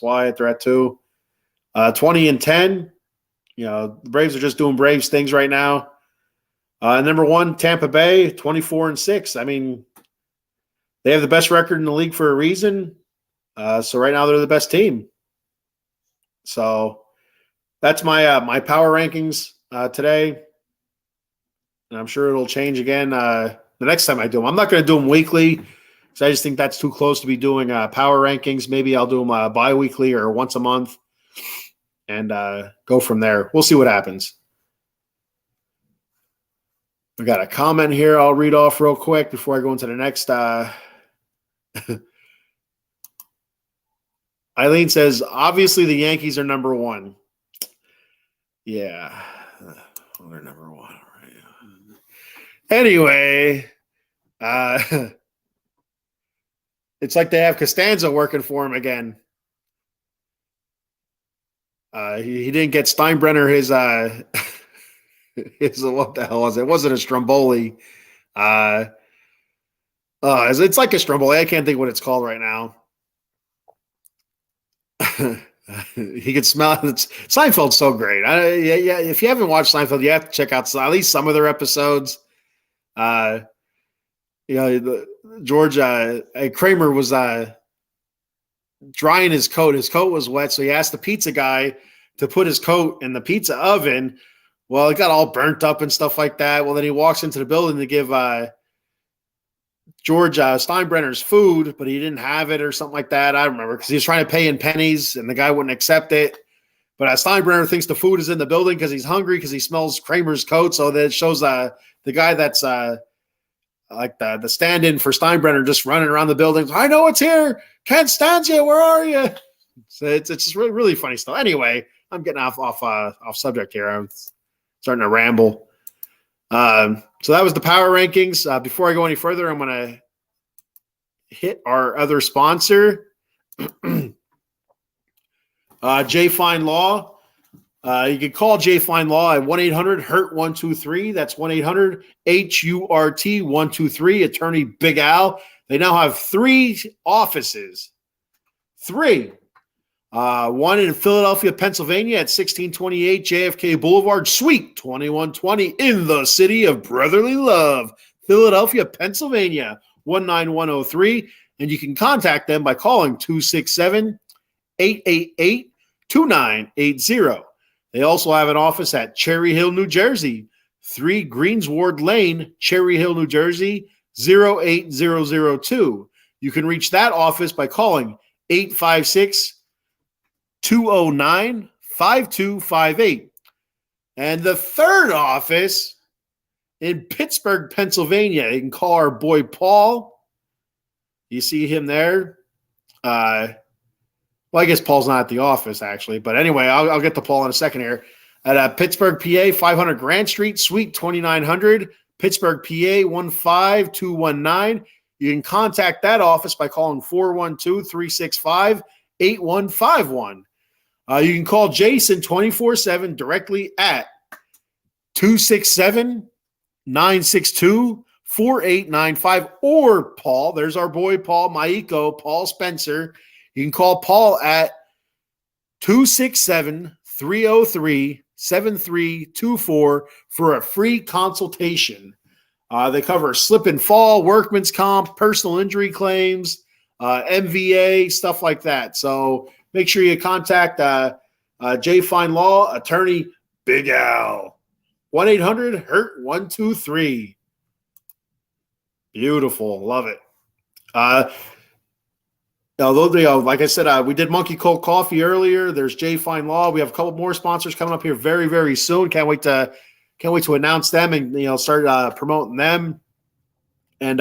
why they're at 2. 20-10. The Braves are just doing Braves things right now. Number 1, Tampa Bay, 24-6. I mean, they have the best record in the league for a reason. So right now they're the best team. So that's my power rankings today. And I'm sure it'll change again the next time I do them. I'm not going to do them weekly, because I just think that's too close to be doing power rankings. Maybe I'll do them bi-weekly or once a month and go from there. We'll see what happens. We got a comment here I'll read off real quick before I go into the next. Eileen says, obviously the Yankees are number 1. Yeah. They're number 1. Right. Anyway, it's like they have Costanza working for him again. He didn't get Steinbrenner his what the hell was it? It wasn't a Stromboli. It's like a Stromboli. I can't think what it's called right now. He could smell it. Seinfeld's so great. Yeah. If you haven't watched Seinfeld, you have to check out at least some of their episodes. George Kramer was drying his coat. His coat was wet, so he asked the pizza guy to put his coat in the pizza oven. Well, it got all burnt up and stuff like that. Well, then he walks into the building to give George Steinbrenner's food, but he didn't have it or something like that. I remember, because he was trying to pay in pennies and the guy wouldn't accept it. But Steinbrenner thinks the food is in the building because he's hungry, because he smells Kramer's coat. So that shows the guy that's like the stand-in for Steinbrenner just running around the building. I know it's here. Can't stand you. Where are you? So it's just really, really funny stuff. Anyway, I'm getting off subject here. I'm starting to ramble. So that was the power rankings. Before I go any further, I'm going to hit our other sponsor, J Fine Law. You can call J Fine Law at 1-800-HURT-123. That's 1-800-HURT-123. Attorney Big Al. They now have 3 offices. 3. One in Philadelphia, Pennsylvania at 1628 JFK Boulevard, Suite 2120 in the city of brotherly love, Philadelphia, Pennsylvania, 19103. And you can contact them by calling 267-888-2980. They also have an office at Cherry Hill, New Jersey, 3 Greensward Lane, Cherry Hill, New Jersey, 08002. You can reach that office by calling 856-209-5255. 5258. And the third office in Pittsburgh, Pennsylvania. You can call our boy Paul. You see him there. Well, I guess Paul's not at the office, actually. But anyway, I'll get to Paul in a second here. At Pittsburgh, PA, 500 Grant Street, Suite 2900, Pittsburgh, PA, 15219. You can contact that office by calling 412-365-8151. You can call Jason 24/7 directly at 267-962-4895. Or Paul, there's our boy Paul Maiko, Paul Spencer. You can call Paul at 267-303-7324 for a free consultation. They cover slip and fall, workman's comp, personal injury claims, MVA, stuff like that. So make sure you contact J. Fine Law Attorney Big Al. 1-800-HURT-123. Beautiful. Love it. Although, like I said, we did Monkey Cold Coffee earlier. There's J. Fine Law. We have a couple more sponsors coming up here very, very soon. Can't wait to announce them and start promoting them. And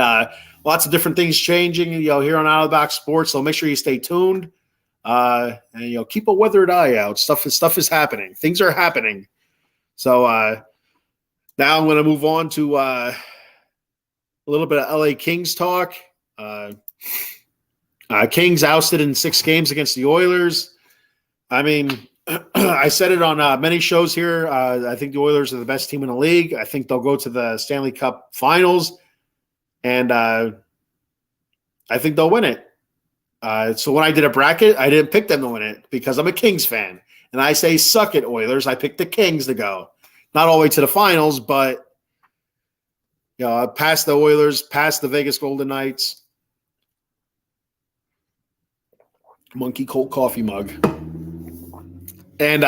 lots of different things changing here on Out of the Box Sports. So make sure you stay tuned and keep a weathered eye out. Stuff is happening. Things are happening. So now I'm going to move on to a little bit of LA Kings talk. Kings ousted in 6 games against the Oilers. I mean, I said it on many shows here. I think the Oilers are the best team in the league. I think they'll go to the Stanley Cup Finals, and I think they'll win it. So when I did a bracket, I didn't pick them to win it because I'm a Kings fan. And I say, suck it, Oilers. I picked the Kings to go. Not all the way to the finals, but past the Oilers, past the Vegas Golden Knights. Monkey Cold Coffee mug. And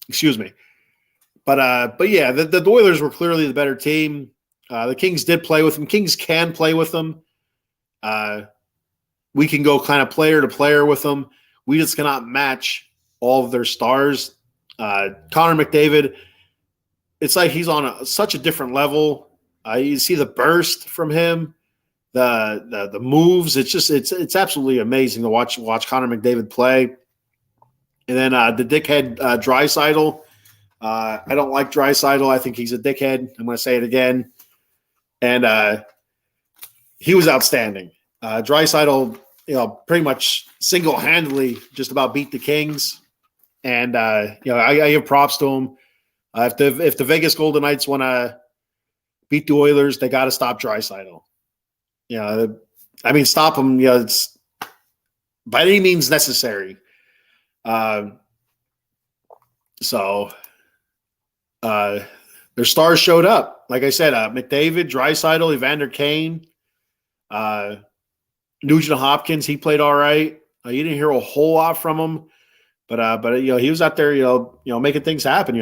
excuse me. But yeah, the Oilers were clearly the better team. The Kings did play with them. Kings can play with them. We can go kind of player to player with them. We just cannot match all of their stars. Connor McDavid, it's like he's on such a different level. You see the burst from him. The moves, it's absolutely amazing to watch Connor McDavid play. And then the dickhead Draisaitl. I don't like Draisaitl. I think he's a dickhead. I'm going to say it again. And he was outstanding. Draisaitl, pretty much single-handedly just about beat the Kings. And I give props to him. If the Vegas Golden Knights want to beat the Oilers, they got to stop Draisaitl. Stop them. It's by any means necessary. So their stars showed up. Like I said, McDavid, Draisaitl, Evander Kane, Nugent Hopkins. He played all right. You didn't hear a whole lot from him, but he was out there, making things happen.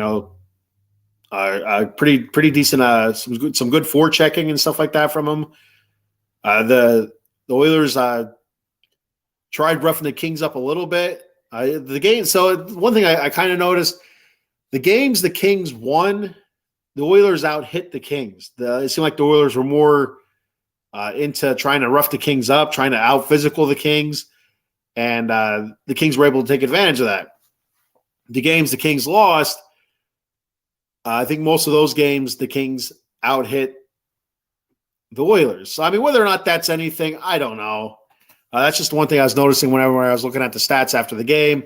Pretty decent. Some good forechecking and stuff like that from him. The Oilers tried roughing the Kings up a little bit. The game. So one thing I kind of noticed, the games the Kings won, the Oilers out-hit the Kings. It seemed like the Oilers were more into trying to rough the Kings up, trying to out-physical the Kings, and the Kings were able to take advantage of that. The games the Kings lost, I think most of those games the Kings out-hit the Oilers. So, whether or not that's anything, I don't know. That's just one thing I was noticing whenever I was looking at the stats after the game.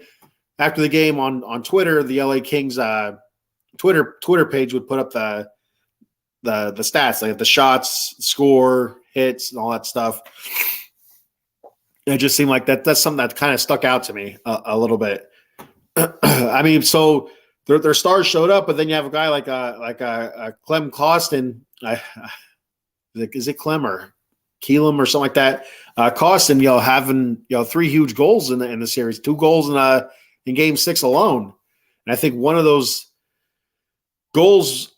After the game on Twitter, the LA Kings Twitter page would put up the stats, like the shots, score, hits, and all that stuff. It just seemed like that's something that kind of stuck out to me a little bit. So their stars showed up, but then you have a guy like Clem Costin. Is it Clem or Keelam or something like that? Costin, having 3 huge goals in the series, 2 goals in Game 6 alone, and I think one of those goals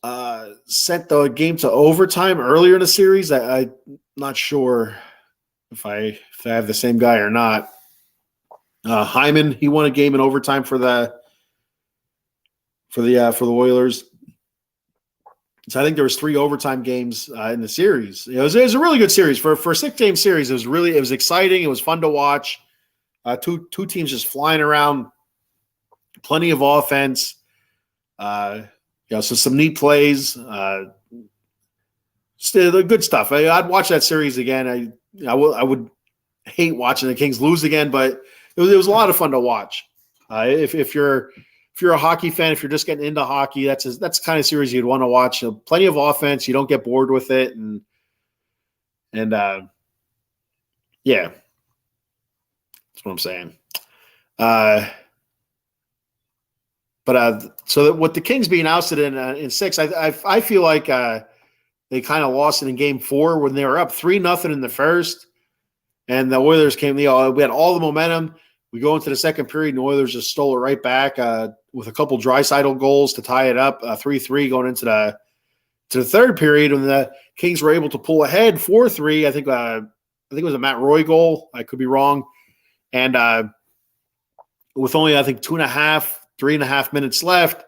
sent the game to overtime earlier in the series. I'm not sure if I have the same guy or not. Hyman, he won a game in overtime for the Oilers. So I think there was 3 overtime games in the series. It was a really good series for a 6-game series. It was exciting. It was fun to watch. Two teams just flying around, plenty of offense. So some neat plays. Still good stuff. I'd watch that series again. I would hate watching the Kings lose again, but it was a lot of fun to watch. If you're a hockey fan, if you're just getting into hockey, that's the kind of series you'd want to watch. Plenty of offense. You don't get bored with it, and yeah, that's what I'm saying. So with the Kings being ousted in 6, I feel like they kind of lost it in Game 4 when they were up 3-0 in the first, and the Oilers came. We had all the momentum. We go into the second period, and the Oilers just stole it right back with a couple Draisaitl goals to tie it up, 3-3 going into the third period, when the Kings were able to pull ahead 4-3. I think it was a Matt Roy goal. I could be wrong. And with only, I think, 3.5 minutes left,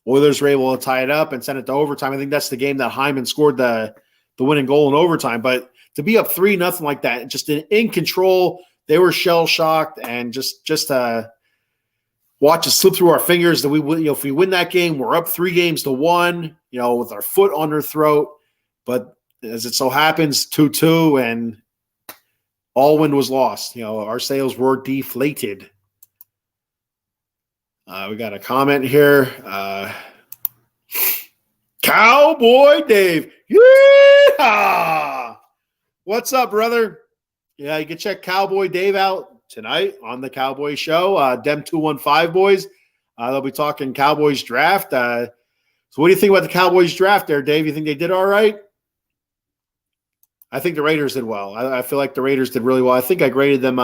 Oilers were able to tie it up and send it to overtime. I think that's the game that Hyman scored the winning goal in overtime. But to be up 3-0 like that, just in control, they were shell-shocked, and just watch it slip through our fingers that if we win that game, we're up 3-1, with our foot on their throat. But as it so happens, 2-2, and all wind was lost. Our sails were deflated. We got a comment here. Cowboy Dave. Yeah! What's up, brother? Yeah, you can check Cowboy Dave out tonight on the Cowboy Show. Dem 215 boys. They'll be talking Cowboys draft. So what do you think about the Cowboys draft there, Dave? You think they did all right? I think the Raiders did well. I feel like the Raiders did really well. I think I graded them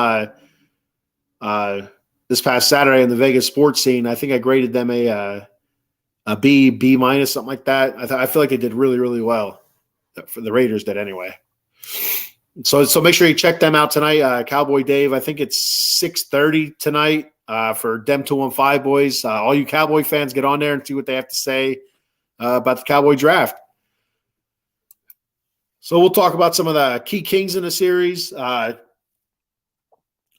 this past Saturday in the Vegas sports scene. I think I graded them a B minus, something like that. I feel like they did really, really well. For the Raiders did anyway. So make sure you check them out tonight. Cowboy Dave, I think it's 6:30 tonight for Dem 215 boys. All you Cowboy fans, get on there and see what they have to say about the Cowboy draft. So we'll talk about some of the key Kings in the series. I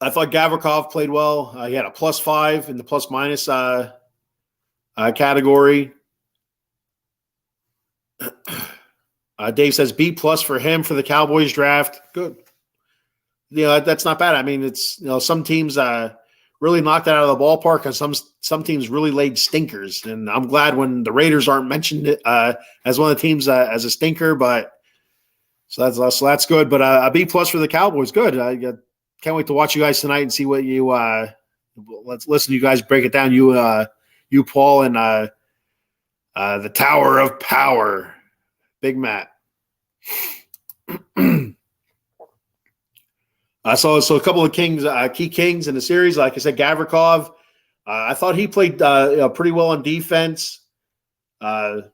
thought Gavrikov played well. He had a +5 in the plus-minus category. Dave says B+ for him for the Cowboys draft. Good. That's not bad. I mean, it's some teams really knocked it out of the ballpark, and some teams really laid stinkers. And I'm glad when the Raiders aren't mentioned as one of the teams as a stinker. But so that's good. But a B+ for the Cowboys, good. I can't wait to watch you guys tonight and see what you. Let's listen to you guys break it down. You Paul, and the Tower of Power. Big Matt. So a couple of key Kings in the series. Like I said, Gavrikov. I thought he played pretty well on defense. So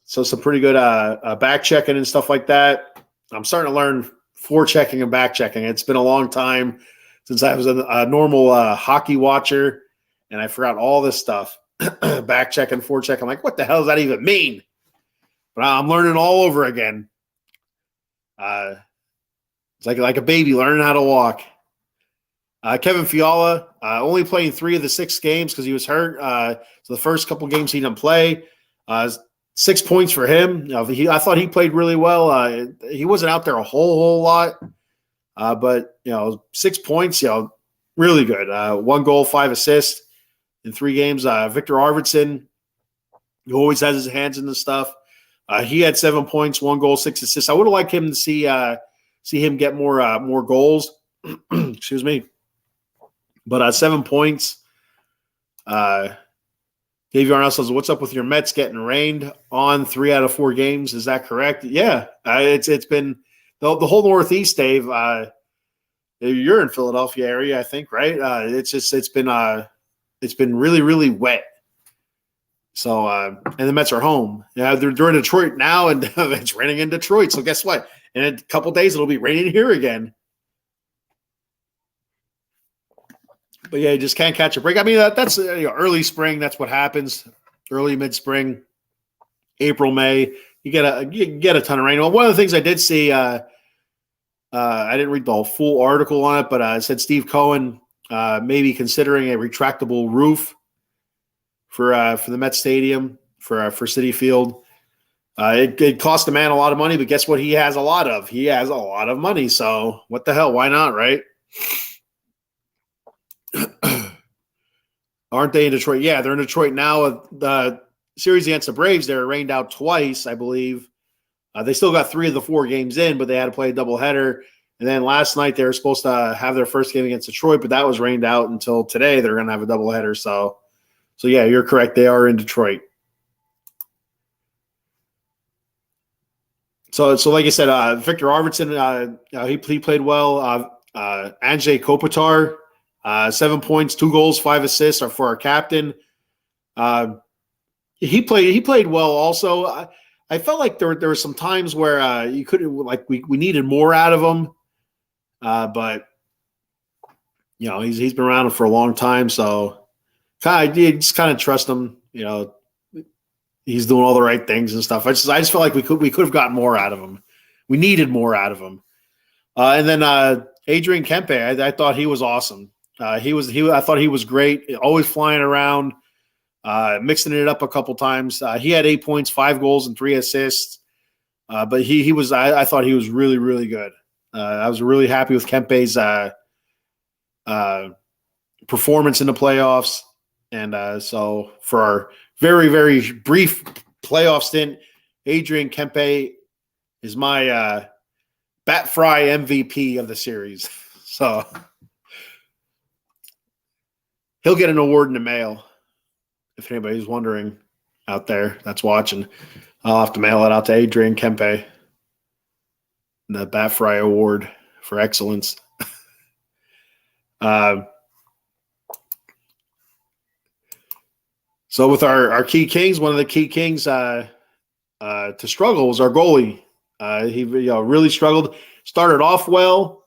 some pretty good back checking and stuff like that. I'm starting to learn forechecking and back checking. It's been a long time since I was a normal hockey watcher, and I forgot all this stuff. Back checking, forecheck. I'm like, what the hell does that even mean? But I'm learning all over again. It's like a baby learning how to walk. Kevin Fiala only playing 3 of the 6 games because he was hurt. So the first couple games he didn't play. 6 points for him. I thought he played really well. He wasn't out there a whole lot, but 6 points. Really good. 1 goal, 5 assists in 3 games. Victor Arvidsson, who always has his hands in the stuff. He had 7 points, 1 goal, 6 assists. I would have liked him to see him get more goals. Excuse me. But 7 points. Dave Yarnell says, "What's up with your Mets getting rained on 3 out of 4 games? Is that correct?" Yeah, it's been the whole Northeast, Dave. You're in Philadelphia area, I think, right? It's been really, really wet. So, and the Mets are home. Yeah, they're in Detroit now, and it's raining in Detroit. So guess what? In a couple days, it'll be raining here again. But yeah, you just can't catch a break. I mean, that's early spring. That's what happens. Early mid spring, April, May. You get a ton of rain. Well, one of the things I did see, I didn't read the full article on it, but it said Steve Cohen maybe considering a retractable roof for the Met Stadium for Citi Field. It cost the man a lot of money, but guess what? He has a lot of. He has a lot of money. So what the hell? Why not? Right? Aren't they in Detroit? Yeah, they're in Detroit now. The series against the Braves, they were rained out twice, I believe. They still got 3 of the 4 games in, but they had to play a doubleheader. And then last night they were supposed to have their first game against Detroit, but that was rained out until today. They're going to have a doubleheader. So yeah, you're correct. They are in Detroit. So like I said, Victor Arvidsson, he played well. Anze Kopitar, 7 points, 2 goals, 5 assists are for our captain. He played well also. I felt like there were some times where you couldn't, like, we needed more out of him. But he's been around for a long time, so just kind of trust him. He's doing all the right things and stuff. I just felt like we could have gotten more out of him. We needed more out of him. And then Adrian Kempe, I thought he was awesome. I thought he was great. Always flying around, mixing it up a couple times. He had 8 points, 5 goals, and 3 assists. But he was. I thought he was really, really good. I was really happy with Kempe's performance in the playoffs. And so for our very, very brief playoff stint, Adrian Kempe is my Bat Fry MVP of the series. So he'll get an award in the mail, if anybody's wondering out there that's watching. I'll have to mail it out to Adrian Kempe, the Bat Fry Award for excellence. So with our key kings, one of the key kings to struggle was our goalie. He really struggled. Started off well.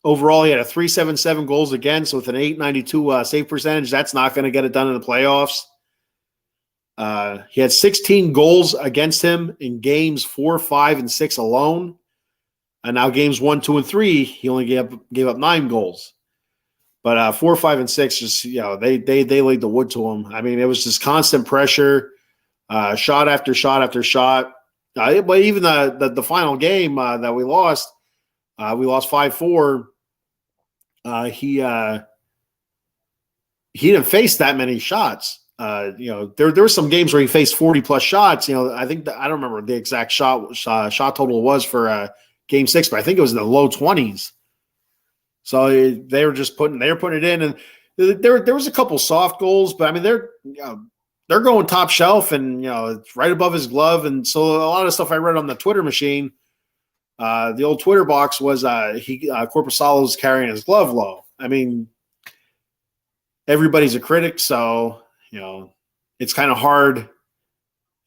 Overall, he had a 3.77 goals against with an 8.92 save percentage. That's not going to get it done in the playoffs. He had 16 goals against him in games 4, 5, and 6 alone. And now games 1, 2, and 3, he only gave up 9 goals. But 4, 5, and 6, just they laid the wood to him. I mean, it was just constant pressure, shot after shot after shot. But even the final game that we lost 5-4. He didn't face that many shots. There were some games where he faced 40+ shots. I think I don't remember the exact shot total was for Game 6, but I think it was in the low 20s. So they were putting it in, and there was a couple soft goals, but I mean they're going top shelf, and it's right above his glove, and so a lot of stuff I read on the Twitter machine, the old Twitter box was Korpisalo was carrying his glove low. I mean, everybody's a critic, so it's kind of hard.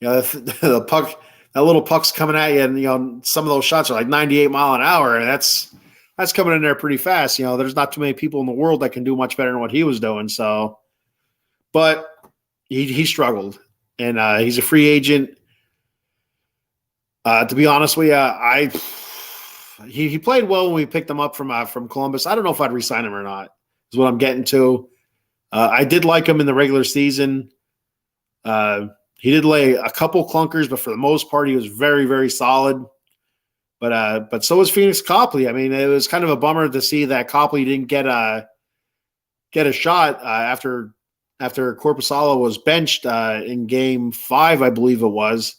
The puck, that little puck's coming at you, and some of those shots are like 98 mile an hour, and that's coming in there pretty fast. There's not too many people in the world that can do much better than what he was doing. So, but he struggled, and he's a free agent. To be honest with you, he played well when we picked him up from Columbus. I don't know if I'd re-sign him or not. Is what I'm getting to. I did like him in the regular season. He did lay a couple clunkers, but for the most part, he was very, very solid. But so was Phoenix Copley. I mean, it was kind of a bummer to see that Copley didn't get a shot after Korpisalo was benched in Game 5, I believe it was.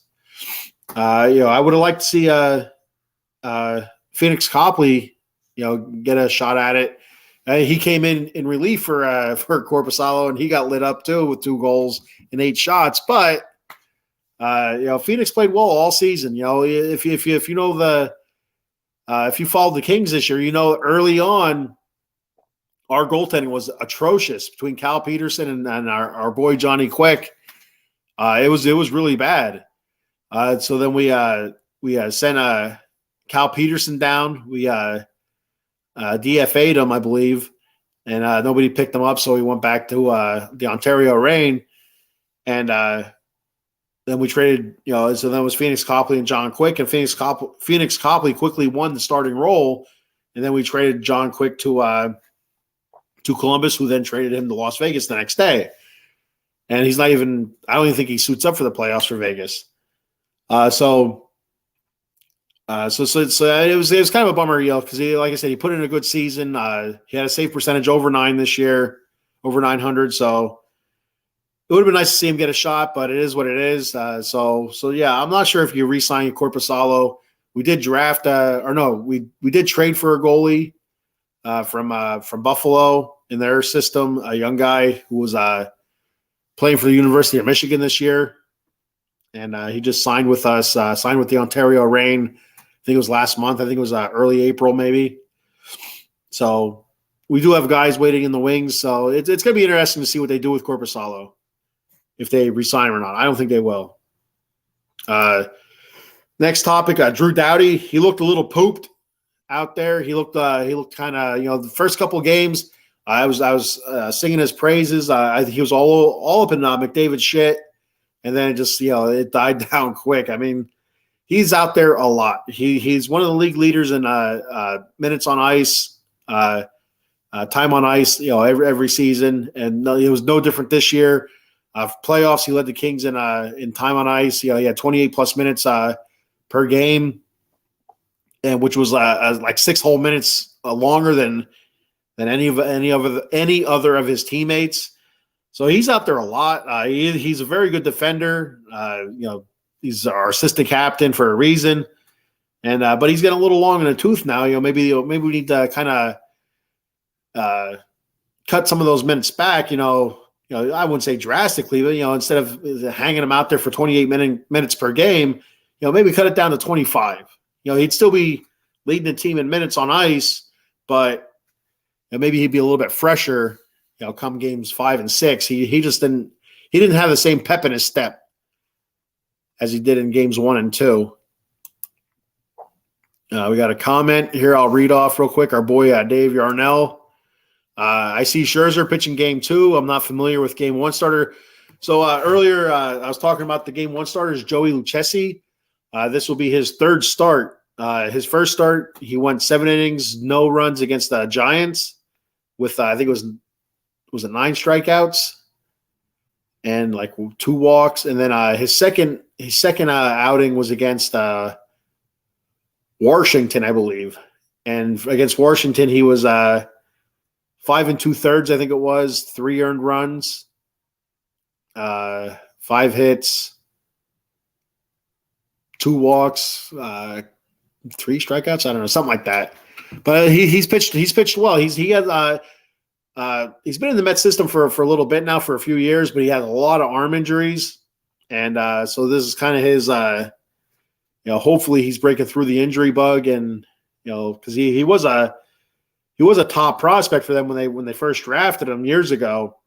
I would have liked to see Phoenix Copley, get a shot at it. He came in relief for Korpisalo, and he got lit up too with 2 goals and 8 shots. But Phoenix played well all season. If you followed the Kings this year, early on our goaltending was atrocious between Cal Peterson and our boy Johnny Quick. It was really bad. So then we sent Cal Peterson down. We DFA'd him, I believe, and nobody picked him up, so he went back to the Ontario Reign, and then we traded, so then it was Phoenix Copley and John Quick, and Phoenix Copley quickly won the starting role, and then we traded John Quick to Columbus, who then traded him to Las Vegas the next day. And he's not even – I don't even think he suits up for the playoffs for Vegas. So it was kind of a bummer, because like I said, he put in a good season. He had a save percentage over 9 this year, over 900. So it would have been nice to see him get a shot, but it is what it is. So yeah, I'm not sure if you re-sign Korpisalo. We did draft, we did trade for a goalie from Buffalo in their system, a young guy who was playing for the University of Michigan this year. And he just signed with us, signed with the Ontario Reign. I think it was last month. I think it was early April maybe. So we do have guys waiting in the wings. So it's going to be interesting to see what they do with Korpisalo, if they resign him or not. I don't think they will. Next topic, Drew Doughty. He looked a little pooped out there. He looked kind of, the first couple of games, I was singing his praises. He was all up in McDavid's shit. And then it just, it died down quick. I mean, he's out there a lot. He's one of the league leaders in minutes on ice, time on ice, every season. And it was no different this year. Playoffs, he led the Kings in time on ice. He had 28 plus minutes per game, and which was like 6 whole minutes longer than any other of his teammates. So he's out there a lot. He's a very good defender. He's our assistant captain for a reason, and but he's getting a little long in the tooth now. Maybe we need to kind of cut some of those minutes back. I wouldn't say drastically, but instead of hanging him out there for 28 minutes per game, maybe cut it down to 25. He'd still be leading the team in minutes on ice, but maybe he'd be a little bit fresher. Come games 5 and 6, he just didn't have the same pep in his step as he did in games 1 and 2. We got a comment here. I'll read off real quick. Our boy Dave Yarnell. I see Scherzer pitching game 2. I'm not familiar with game 1 starter. So earlier I was talking about the game 1 starters, Joey Lucchesi. This will be his 3rd start. His first start, he went 7 innings, no runs against the Giants with I think it was 9 strikeouts and like 2 walks. And then his second outing was against Washington, I believe. And against Washington, he was 5 2/3, I think it was, 3 earned runs, 5 hits, 2 walks, 3 strikeouts. I don't know, something like that. But he's pitched well. He's been in the Mets system for a little bit now, for a few years, but he had a lot of arm injuries, and so this is kind of his. Hopefully he's breaking through the injury bug, and because he was a top prospect for them when they first drafted him years ago,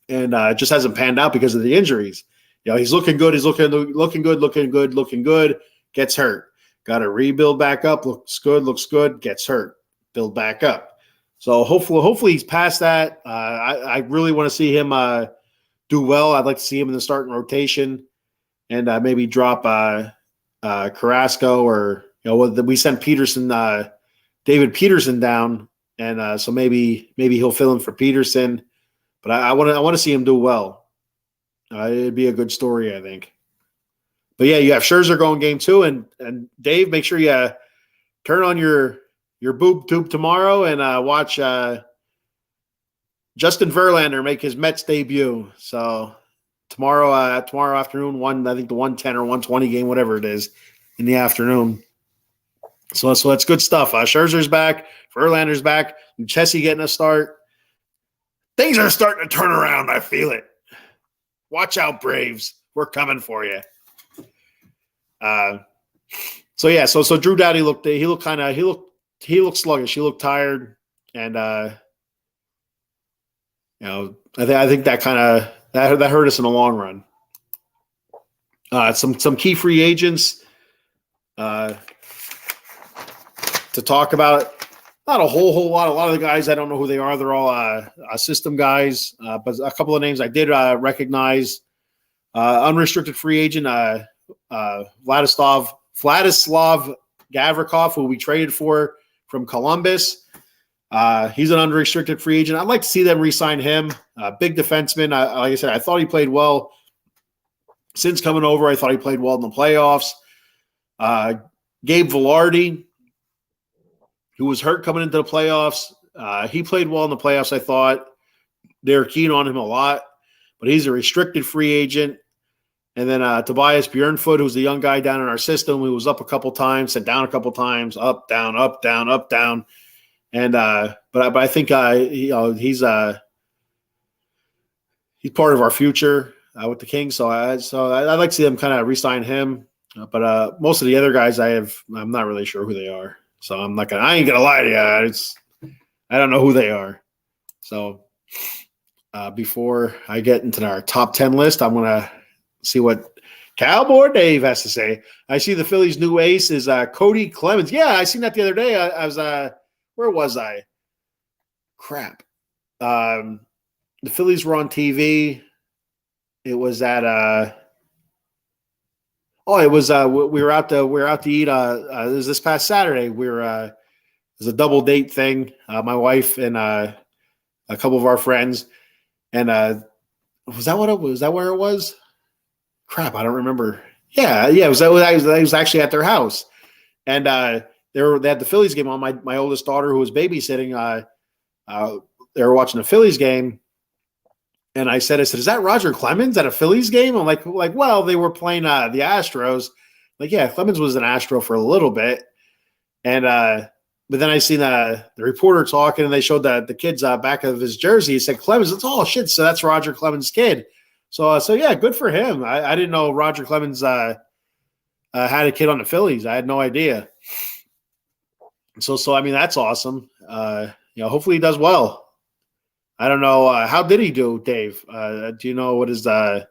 and it just hasn't panned out because of the injuries. He's looking good. He's looking good. Gets hurt. Got to rebuild back up. Looks good. Gets hurt. Build back up. So hopefully he's past that. I really want to see him do well. I'd like to see him in the starting rotation, and maybe drop Carrasco, or we sent David Peterson down, and so maybe he'll fill in for Peterson. But I want to see him do well. It'd be a good story, I think. But yeah, you have Scherzer going game 2, and Dave, make sure you turn on your boob tube tomorrow and watch Justin Verlander make his Mets debut. So tomorrow afternoon, I think the 110 or 120 game, whatever it is, in the afternoon. So that's good stuff. Scherzer's back, Verlander's back, Lucchesi getting a start. Things are starting to turn around. I feel it. Watch out, Braves. We're coming for you. So yeah, so Drew Doughty looked sluggish. He looked tired, and I think that kind of that hurt us in the long run. Some key free agents to talk about. not a whole lot. A lot of the guys, I don't know who they are. They're all system guys, but a couple of names I did recognize. Unrestricted free agent Vladislav Gavrikov, who we traded for from Columbus. He's an unrestricted free agent. I'd like to see them re-sign him. Big defenseman. Like I said, I thought he played well since coming over. I thought he played well in the playoffs. Gabe Velarde, who was hurt coming into the playoffs. He played well in the playoffs, I thought. They were keen on him a lot, but he's a restricted free agent. And then Tobias Bjornfot, who's the young guy down in our system, who was up a couple times, sent down a couple times, up, down, up, down, up, down. And but I think he's part of our future with the Kings. So I'd like to see them kind of re-sign him. But most of the other guys I'm not really sure who they are. So I ain't gonna lie to you. I don't know who they are. So before I get into our top 10 list, I'm gonna see what Cowboy Dave has to say. I see the Phillies' new ace is Cody Clemens. Yeah, I seen that the other day. I was where was I? Crap. The Phillies were on TV. It was at we were out to eat. It was this past Saturday. It was a double date thing. My wife and a couple of our friends. And was that what it was? Is that where it was? Crap, I don't remember. Yeah. It was actually at their house, and they had the Phillies game on. My oldest daughter, who was babysitting, they were watching the Phillies game, and I said, is that Roger Clemens at a Phillies game? I'm like, well, they were playing the Astros. Like, yeah, Clemens was an Astro for a little bit, and but then I seen the reporter talking, and they showed the kid's back of his jersey. He said Clemens. It's all shit. So that's Roger Clemens' kid. So yeah, good for him. I didn't know Roger Clemens had a kid on the Phillies. I had no idea. So I mean, that's awesome. Hopefully he does well. I don't know. How did he do, Dave? Do you know what his stat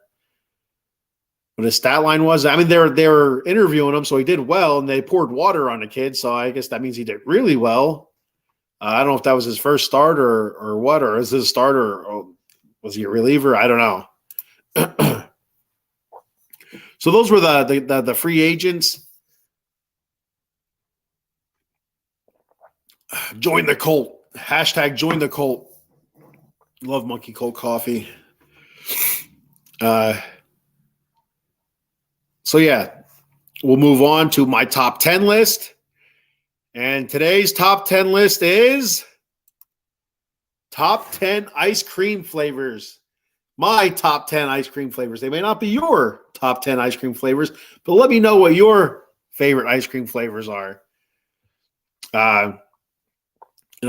line was? I mean, they were interviewing him, so he did well, and they poured water on the kid. So I guess that means he did really well. I don't know if that was his first start or what, or is his starter, or was he a reliever? I don't know. So those were the free agents. Join the cult. # join the cult. Love Monkey Cold Coffee. So yeah, we'll move on to my top 10 list. And today's top 10 list is top 10 ice cream flavors. My top 10 ice cream flavors. They may not be your top 10 ice cream flavors, but let me know what your favorite ice cream flavors are. And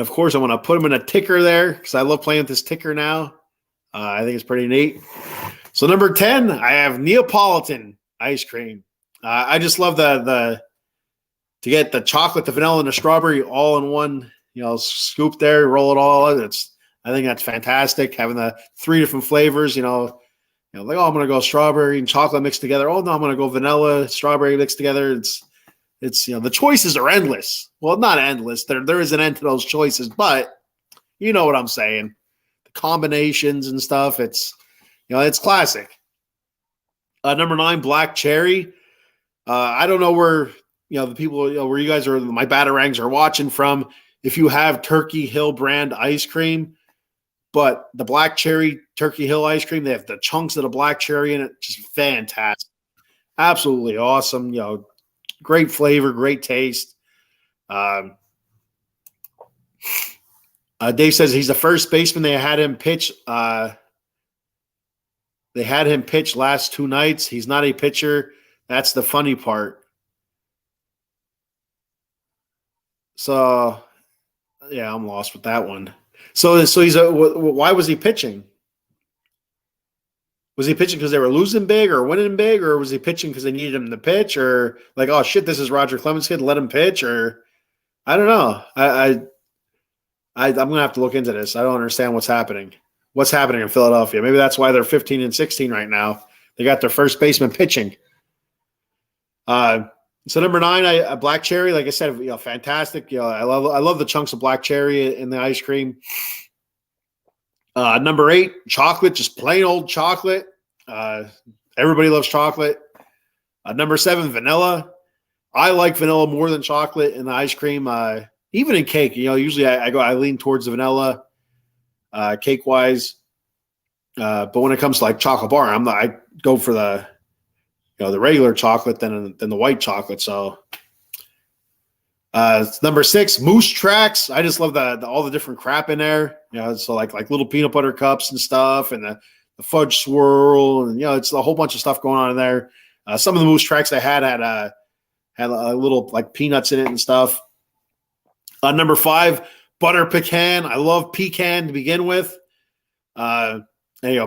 of course, I want to put them in a ticker there because I love playing with this ticker now. I think it's pretty neat. So number 10, I have Neapolitan ice cream. I just love to get the chocolate, the vanilla, and the strawberry all in one, scoop there, roll it all. I think that's fantastic. Having the 3 different flavors, like, oh, I'm going to go strawberry and chocolate mixed together. Oh no, I'm going to go vanilla, strawberry mixed together. It's the choices are endless. Well, not endless. There is an end to those choices, but you know what I'm saying. The combinations and stuff. It's classic. Number 9, black cherry. I don't know where the people where you guys are, my batarangs are watching from. If you have Turkey Hill brand ice cream, but the black cherry Turkey Hill ice cream, they have the chunks of the black cherry in it. Just fantastic, absolutely awesome. Great flavor, great taste. Dave says he's the first baseman. They had him pitch. They had him pitch last 2 nights. He's not a pitcher. That's the funny part. So, yeah, I'm lost with that one. So he's why was he pitching? Was he pitching because they were losing big or winning big, or was he pitching because they needed him to pitch, or like, oh shit, this is Roger Clemens' kid, let him pitch, or I don't know. I'm gonna have to look into this. I don't understand what's happening. What's happening in Philadelphia? Maybe that's why they're 15-16 right now. They got their first baseman pitching. So number 9, I black cherry. Like I said, fantastic. I love the chunks of black cherry in the ice cream. Number 8, chocolate, just plain old chocolate. Everybody loves chocolate. Number 7, vanilla. I like vanilla more than chocolate in the ice cream. Even in cake, usually I lean towards the vanilla, cake wise. But when it comes to like chocolate bar, I go for the regular chocolate than the white chocolate. So number 6, Moose Tracks. I just love all the different crap in there. So like little peanut butter cups and stuff, and the fudge swirl, and it's a whole bunch of stuff going on in there. Some of the Moose Tracks I had a little like peanuts in it and stuff. Number 5, butter pecan. I love pecan to begin with. And,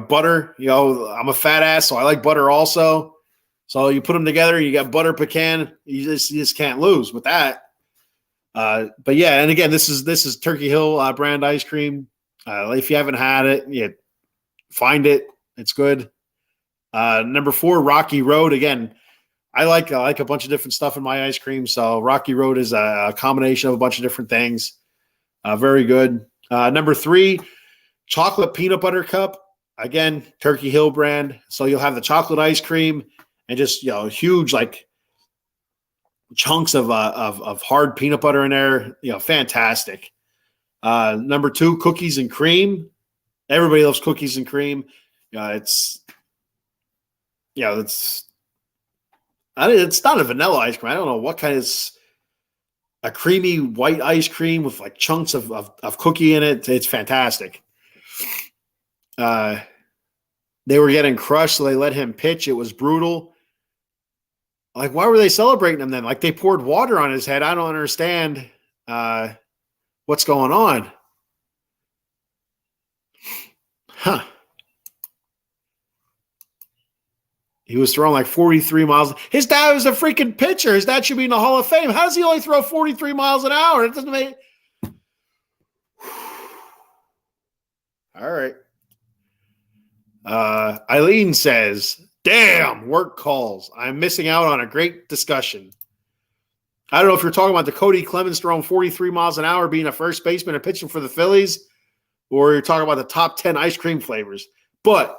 butter. I'm a fat ass, so I like butter also. So you put them together, you got butter pecan. You just can't lose with that. But yeah, and again, this is Turkey Hill brand ice cream. If you haven't had it, find it. It's good. Number 4, Rocky Road. Again, I like a bunch of different stuff in my ice cream. So Rocky Road is a combination of a bunch of different things. Very good. Number 3, chocolate peanut butter cup. Again, Turkey Hill brand. So you'll have the chocolate ice cream and just huge like chunks of hard peanut butter in there. Fantastic. Number 2, cookies and cream. Everybody loves cookies and cream. It's not a vanilla ice cream. I don't know what kind of a creamy white ice cream with like chunks of cookie in it. It's fantastic. They were getting crushed, so they let him pitch. It was brutal. Like, why were they celebrating him then? Like, they poured water on his head. I don't understand what's going on. Huh. He was throwing like 43 miles. His dad was a freaking pitcher. His dad should be in the Hall of Fame. How does he only throw 43 miles an hour? It doesn't make. All right. Eileen says, damn, work calls. I'm missing out on a great discussion. I don't know if you're talking about the Cody Clemens throwing 43 miles an hour being a first baseman and pitching for the Phillies, or you're talking about the top 10 ice cream flavors. But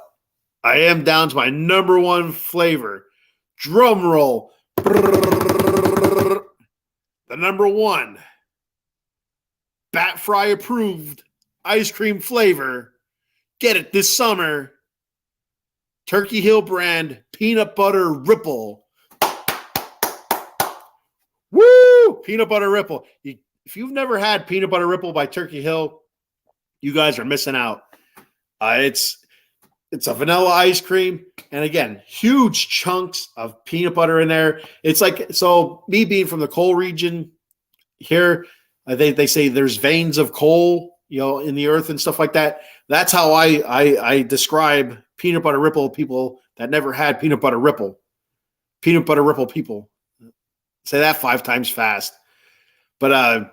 I am down to my number 1 flavor. Drum roll. The number 1 Bat Fry approved ice cream flavor. Get it this summer. Turkey Hill brand peanut butter ripple. Woo! Peanut butter ripple. If you've never had peanut butter ripple by Turkey Hill, you guys are missing out. It's a vanilla ice cream. And again, huge chunks of peanut butter in there. It's like, so me being from the coal region here, they say there's veins of coal, in the earth and stuff like that. That's how I describe peanut butter ripple people that never had peanut butter ripple. Peanut butter ripple people. Say that 5 times fast. But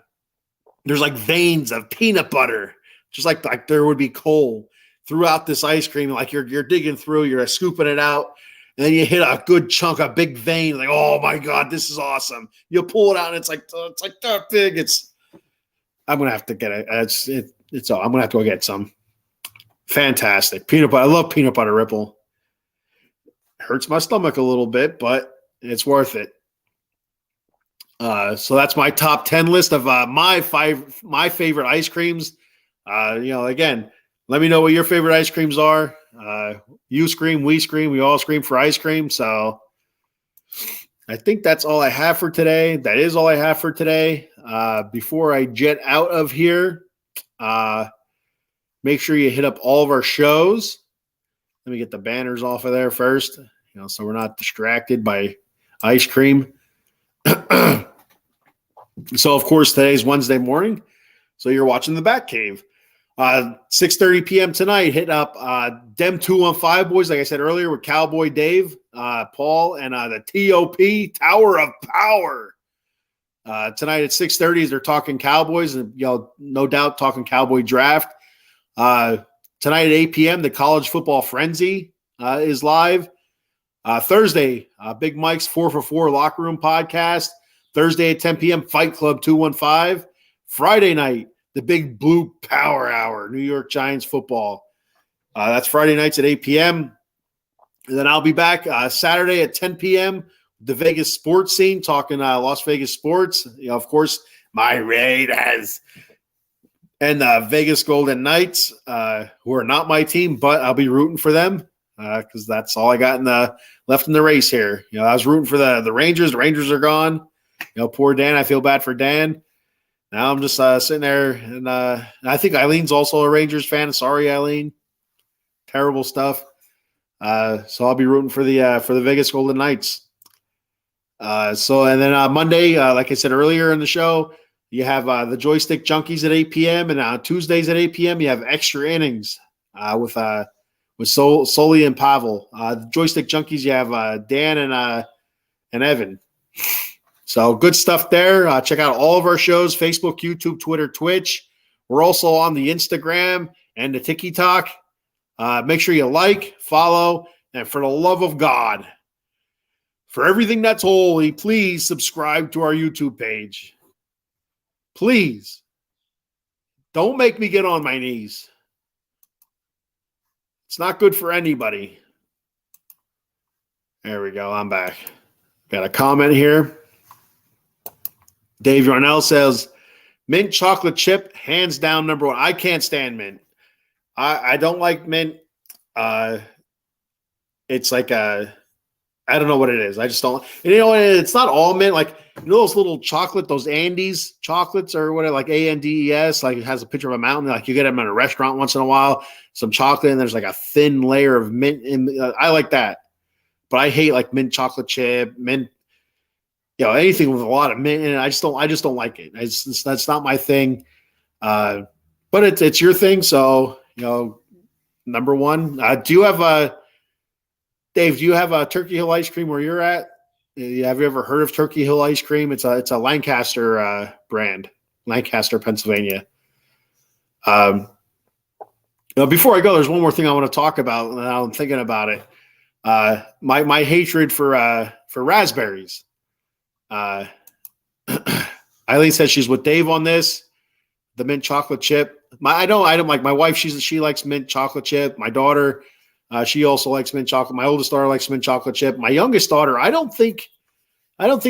there's like veins of peanut butter, just like there would be coal throughout this ice cream. Like you're digging through, you're scooping it out, and then you hit a good chunk, a big vein. Like, oh my God, this is awesome. You pull it out, and it's like that big. I'm gonna have to get it. I'm gonna have to go get some. Fantastic peanut butter. I love peanut butter ripple. Hurts my stomach a little bit, but it's worth it. So that's my top 10 list of my favorite ice creams. Again, let me know what your favorite ice creams are. You scream, we all scream for ice cream. So I think that's all I have for today. That is all I have for today. Before I jet out of here, make sure you hit up all of our shows. Let me get the banners off of there first, so we're not distracted by ice cream. So, of course, today's Wednesday morning. So you're watching the Bat Cave. 6:30 p.m. tonight, hit up Dem 215 boys, like I said earlier, with Cowboy Dave, Paul, and the TOP, Tower of Power. Tonight at 6:30, they're talking Cowboys, and no doubt talking Cowboy draft. Tonight at 8 p.m., the College Football Frenzy is live. Thursday, Big Mike's 4 for 4 Locker Room Podcast. Thursday at 10 p.m., Fight Club 215. Friday night, the Big Blue Power Hour, New York Giants football. That's Friday nights at 8 p.m. And then I'll be back Saturday at 10 p.m., the Vegas sports scene, talking Las Vegas sports. Of course, my Raiders and the Vegas Golden Knights, who are not my team, but I'll be rooting for them because that's all I got left in the race here. I was rooting for the Rangers. The Rangers are gone. Poor Dan. I feel bad for Dan. Now I'm just sitting there, and I think Eileen's also a Rangers fan. Sorry, Eileen. Terrible stuff. So I'll be rooting for the Vegas Golden Knights. And then Monday, like I said earlier in the show, you have the Joystick Junkies at 8 p.m. and on Tuesdays at 8 p.m. you have Extra Innings with Soli and Pavel. The Joystick Junkies, you have Dan and Evan. So good stuff there. Check out all of our shows: Facebook, YouTube, Twitter, Twitch. We're also on the Instagram and the TikTok. Make sure you like, follow, and for the love of God, for everything that's holy, please subscribe to our YouTube page. Please. Don't make me get on my knees. It's not good for anybody. There we go. I'm back. Got a comment here. Dave Yarnell says, mint chocolate chip, hands down number 1. I can't stand mint. I don't like mint. It's like I don't know what it is. I just don't. And it's not all mint. Like, those little chocolate, those Andes chocolates or whatever, like ANDES, like it has a picture of a mountain. Like you get them at a restaurant once in a while, some chocolate, and there's like a thin layer of mint. I like that. But I hate like mint chocolate chip, mint, anything with a lot of mint in it. I just don't like it. That's not my thing. But it's your thing. So, number 1, do you have Dave, do you have a Turkey Hill ice cream where you're at? Have you ever heard of Turkey Hill ice cream? It's a Lancaster brand, Lancaster, Pennsylvania. Before I go, there's one more thing I want to talk about. Now I'm thinking about it. My hatred for raspberries. Eileen says she's with Dave on this. The mint chocolate chip. I don't like my wife. She likes mint chocolate chip. My daughter, she also likes mint chocolate. My oldest daughter likes mint chocolate chip. My youngest daughter, I don't think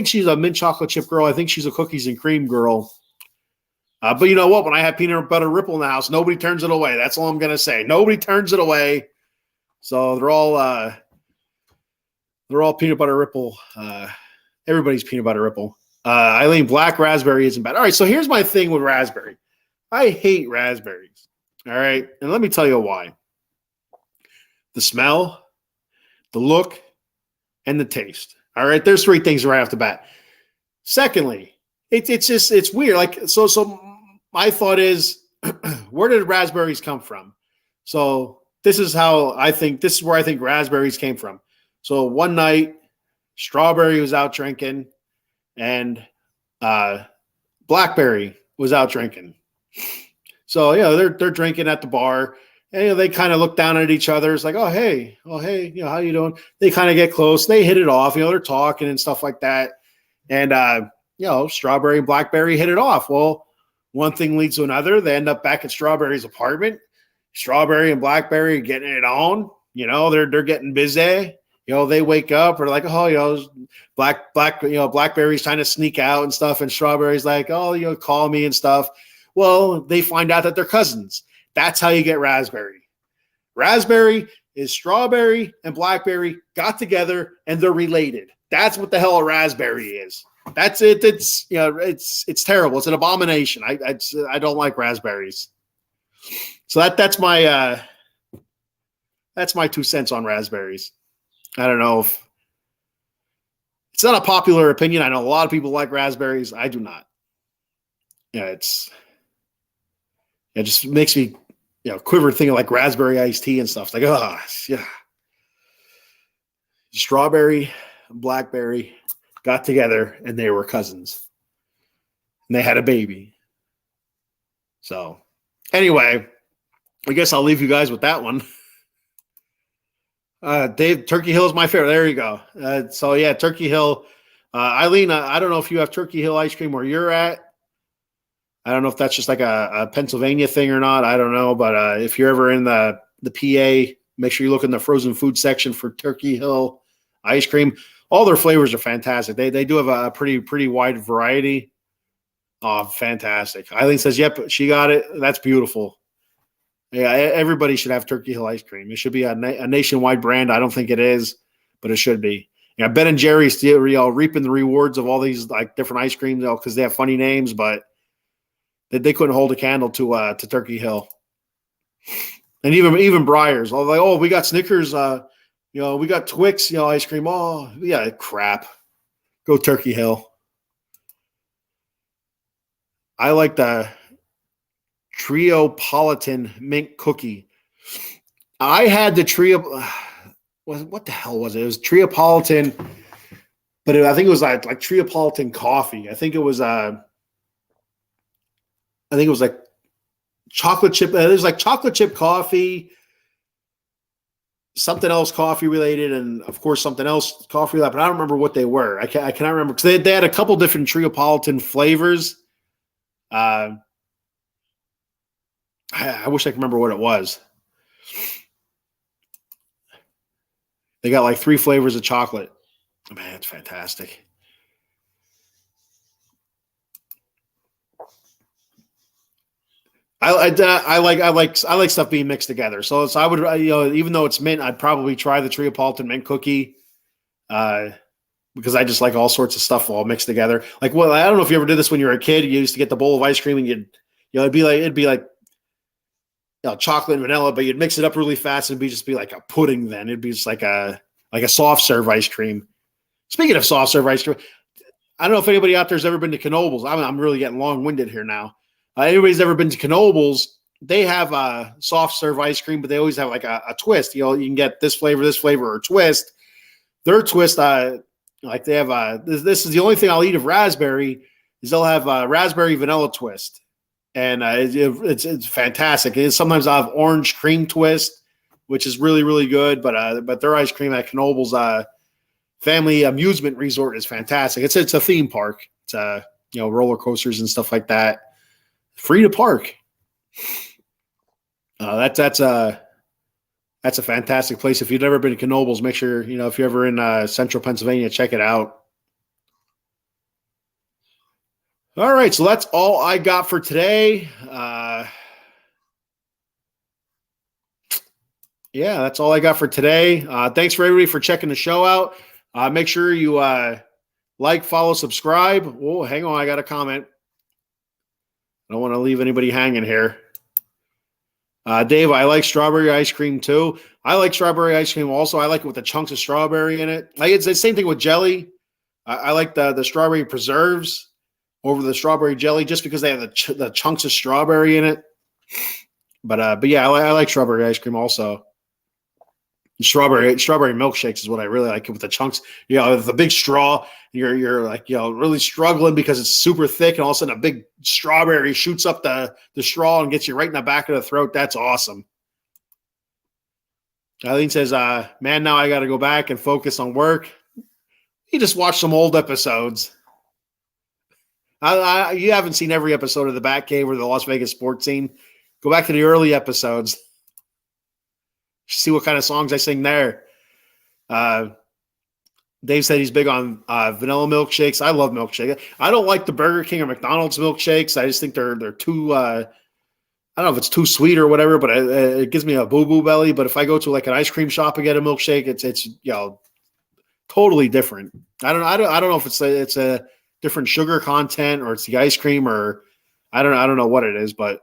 she's a mint chocolate chip girl. I think she's a cookies and cream girl. But you know what? When I have peanut butter ripple in the house, nobody turns it away. That's all I'm gonna say. Nobody turns it away. So they're all peanut butter ripple. Everybody's peanut butter ripple. Eileen, black raspberry isn't bad. All right, so here's my thing with raspberry. I hate raspberries. All right, and let me tell you why. The smell, the look, and the taste. All right, there's 3 things right off the bat. Secondly, it's weird. Like so my thought is, where did raspberries come from? So this is where I think raspberries came from. So one night, Strawberry was out drinking, and Blackberry was out drinking. So they're drinking at the bar. And they kind of look down at each other. It's like, oh hey, how you doing? They kind of get close. They hit it off. They're talking and stuff like that. And Strawberry and Blackberry hit it off. Well, one thing leads to another. They end up back at Strawberry's apartment. Strawberry and Blackberry getting it on. They're getting busy. They wake up. They're like, oh, Blackberry's trying to sneak out and stuff. And Strawberry's like, oh, call me and stuff. Well, they find out that they're cousins. That's how you get raspberry. Raspberry is Strawberry and Blackberry got together and they're related. That's what the hell a raspberry is. That's it. It's terrible. It's an abomination. I don't like raspberries. So that's my 2 cents on raspberries. I don't know if it's not a popular opinion. I know a lot of people like raspberries. I do not. It just makes me quiver thinking like raspberry iced tea and stuff. It's like, yeah. Strawberry and Blackberry got together and they were cousins. And they had a baby. So anyway, I guess I'll leave you guys with that one. Dave, Turkey Hill is my favorite. There you go. So yeah, Turkey Hill. Eileen, I don't know if you have Turkey Hill ice cream where you're at. I don't know if that's just like a Pennsylvania thing or not. I don't know, but if you're ever in the PA, make sure you look in the frozen food section for Turkey Hill ice cream. All their flavors are fantastic. They do have a pretty wide variety. Oh, fantastic! Eileen says, "Yep, she got it. That's beautiful." Yeah, everybody should have Turkey Hill ice cream. It should be a nationwide brand. I don't think it is, but it should be. Yeah, Ben and Jerry's still reaping the rewards of all these like different ice creams because they have funny names, but they couldn't hold a candle to Turkey Hill. And even Breyers. Like, oh, we got Snickers, we got Twix, ice cream. Oh, yeah, crap. Go Turkey Hill. I like the Triopolitan mint cookie. I had the what the hell was it? It was Triopolitan, but I think it was like Triopolitan coffee. I think it was like chocolate chip. There's like chocolate chip coffee, something else coffee related, and of course something else coffee related. But I don't remember what they were. I cannot remember because they had a couple different Triopolitan flavors. I wish I could remember what it was. They got like 3 flavors of chocolate. Man, it's fantastic. I like stuff being mixed together. So I would even though it's mint, I'd probably try the Triopolitan mint cookie, because I just like all sorts of stuff all mixed together. Like, well, I don't know if you ever did this when you were a kid. You used to get the bowl of ice cream and it'd be like chocolate and vanilla, but you'd mix it up really fast and it'd be like a pudding. Then it'd be just like a soft serve ice cream. Speaking of soft serve ice cream, I don't know if anybody out there's ever been to Knoebels. I'm really getting long winded here now. Anybody's ever been to Knoebels? They have a soft serve ice cream, but they always have like a twist. You can get this flavor, or twist. Their twist, like they have this is the only thing I'll eat of raspberry is they'll have a raspberry vanilla twist, and it's fantastic. And sometimes I'll have orange cream twist, which is really really good. But their ice cream at Knoebels Family Amusement Resort is fantastic. It's a theme park. It's roller coasters and stuff like that. Free to park. That's a fantastic place. If you've never been to Knoebels, make sure if you're ever in central Pennsylvania, check it out. All right, so that's all I got for today. Yeah, that's all I got for today. Thanks for everybody for checking the show out. Make sure you like, follow, subscribe. Oh, hang on, I got a comment. I don't want to leave anybody hanging here. Dave, I like strawberry ice cream too. I like strawberry ice cream also. I like it with the chunks of strawberry in it. It's the same thing with jelly. I like the strawberry preserves over the strawberry jelly just because they have the chunks of strawberry in it. But yeah, I like strawberry ice cream also. Strawberry milkshakes is what I really like with the chunks. The big straw. You're like really struggling because it's super thick, and all of a sudden a big strawberry shoots up the straw and gets you right in the back of the throat. That's awesome. Eileen says, "Man, now I got to go back and focus on work." You just watch some old episodes. You haven't seen every episode of the Batcave or the Las Vegas sports scene. Go back to the early episodes. See what kind of songs I sing there. Dave said he's big on vanilla milkshakes. I love milkshakes. I don't like the Burger King or McDonald's milkshakes. I just think they're too. I don't know if it's too sweet or whatever, but it gives me a boo-boo belly. But if I go to like an ice cream shop and get a milkshake, it's totally different. I don't know if it's a different sugar content or it's the ice cream or I don't know what it is, but.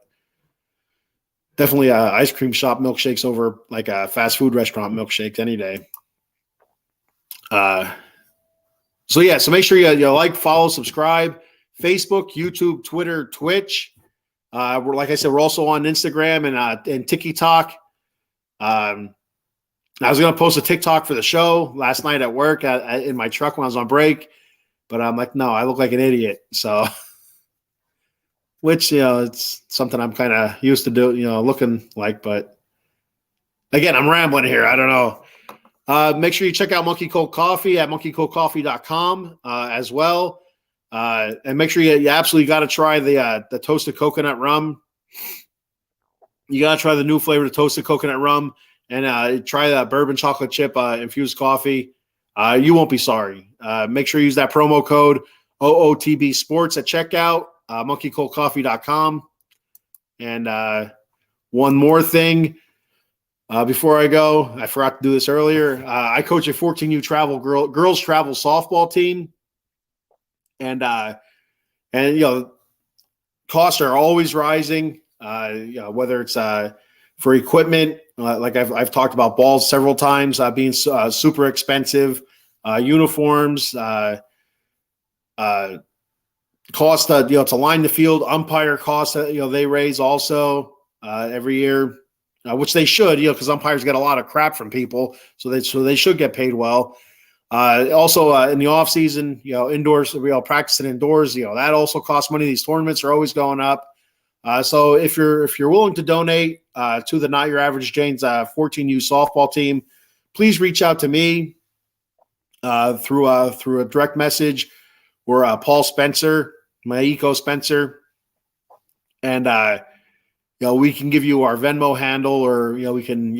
Definitely ice cream shop milkshakes over like a fast food restaurant milkshakes any day. So make sure you like, follow, subscribe, Facebook, YouTube, Twitter, Twitch. We're like I said, we're also on Instagram and TikTok. I was going to post a TikTok for the show last night at work in my truck when I was on break, but I'm like, no, I look like an idiot. So. Which, it's something I'm kind of used to do, looking like. But, again, I'm rambling here. I don't know. Make sure you check out Monkey Cold Coffee at monkeycoldcoffee.com as well. And make sure you absolutely got to try the toasted coconut rum. You got to try the new flavor of toasted coconut rum, and try the bourbon chocolate chip infused coffee. You won't be sorry. Make sure you use that promo code OOTB Sports at checkout, monkeycoldcoffee.com. And one more thing. Before I go, I forgot to do this earlier. I coach a 14U travel girls travel softball team, and costs are always rising. Whether it's for equipment, like I've talked about balls several times being super expensive, uniforms, cost to line the field, umpire costs they raise also every year. Which they should, because umpires get a lot of crap from people, so they should get paid well. Also, in the off season, indoors, practicing indoors, that also costs money. These tournaments are always going up. So if you're willing to donate to the Not Your Average Janes 14U softball team, please reach out to me through a direct message or Paul Spencer, Maiko Spencer, and we can give you our Venmo handle, or we can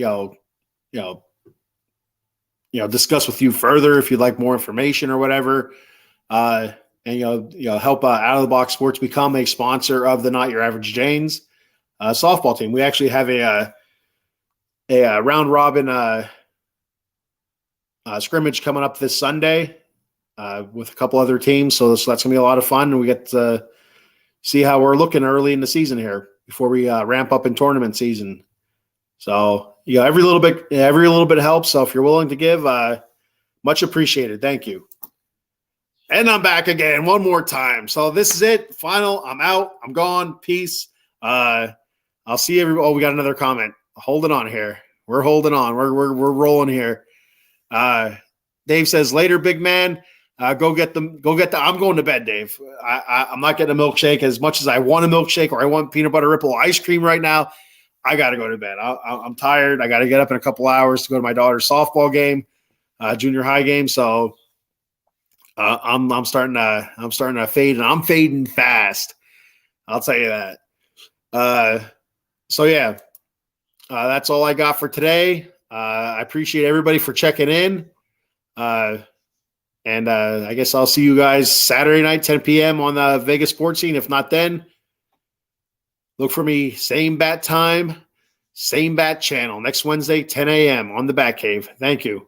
discuss with you further if you'd like more information or whatever. And help Out of the Box Sports become a sponsor of the Not Your Average Janes softball team. We actually have a round robin scrimmage coming up this Sunday with a couple other teams, so that's gonna be a lot of fun. And we get to see how we're looking early in the season here before we ramp up in tournament season. So, every little bit helps. So if you're willing to give, much appreciated. Thank you. And I'm back again one more time. So this is it. Final. I'm out. I'm gone. Peace. I'll see everybody. Oh, we got another comment. Holding on here. We're holding on. We're rolling here. Dave says, later, big man. Go get the. I'm going to bed, Dave. I'm not getting a milkshake as much as I want a milkshake or I want peanut butter ripple ice cream right now. I got to go to bed. I'm tired. I got to get up in a couple hours to go to my daughter's softball game, junior high game. So I'm starting to fade, and I'm fading fast. I'll tell you that. So yeah, that's all I got for today. I appreciate everybody for checking in. And I guess I'll see you guys Saturday night, 10 p.m. on the Vegas Sports Scene. If not then, look for me, same bat time, same bat channel, next Wednesday, 10 a.m. on the Bat Cave. Thank you.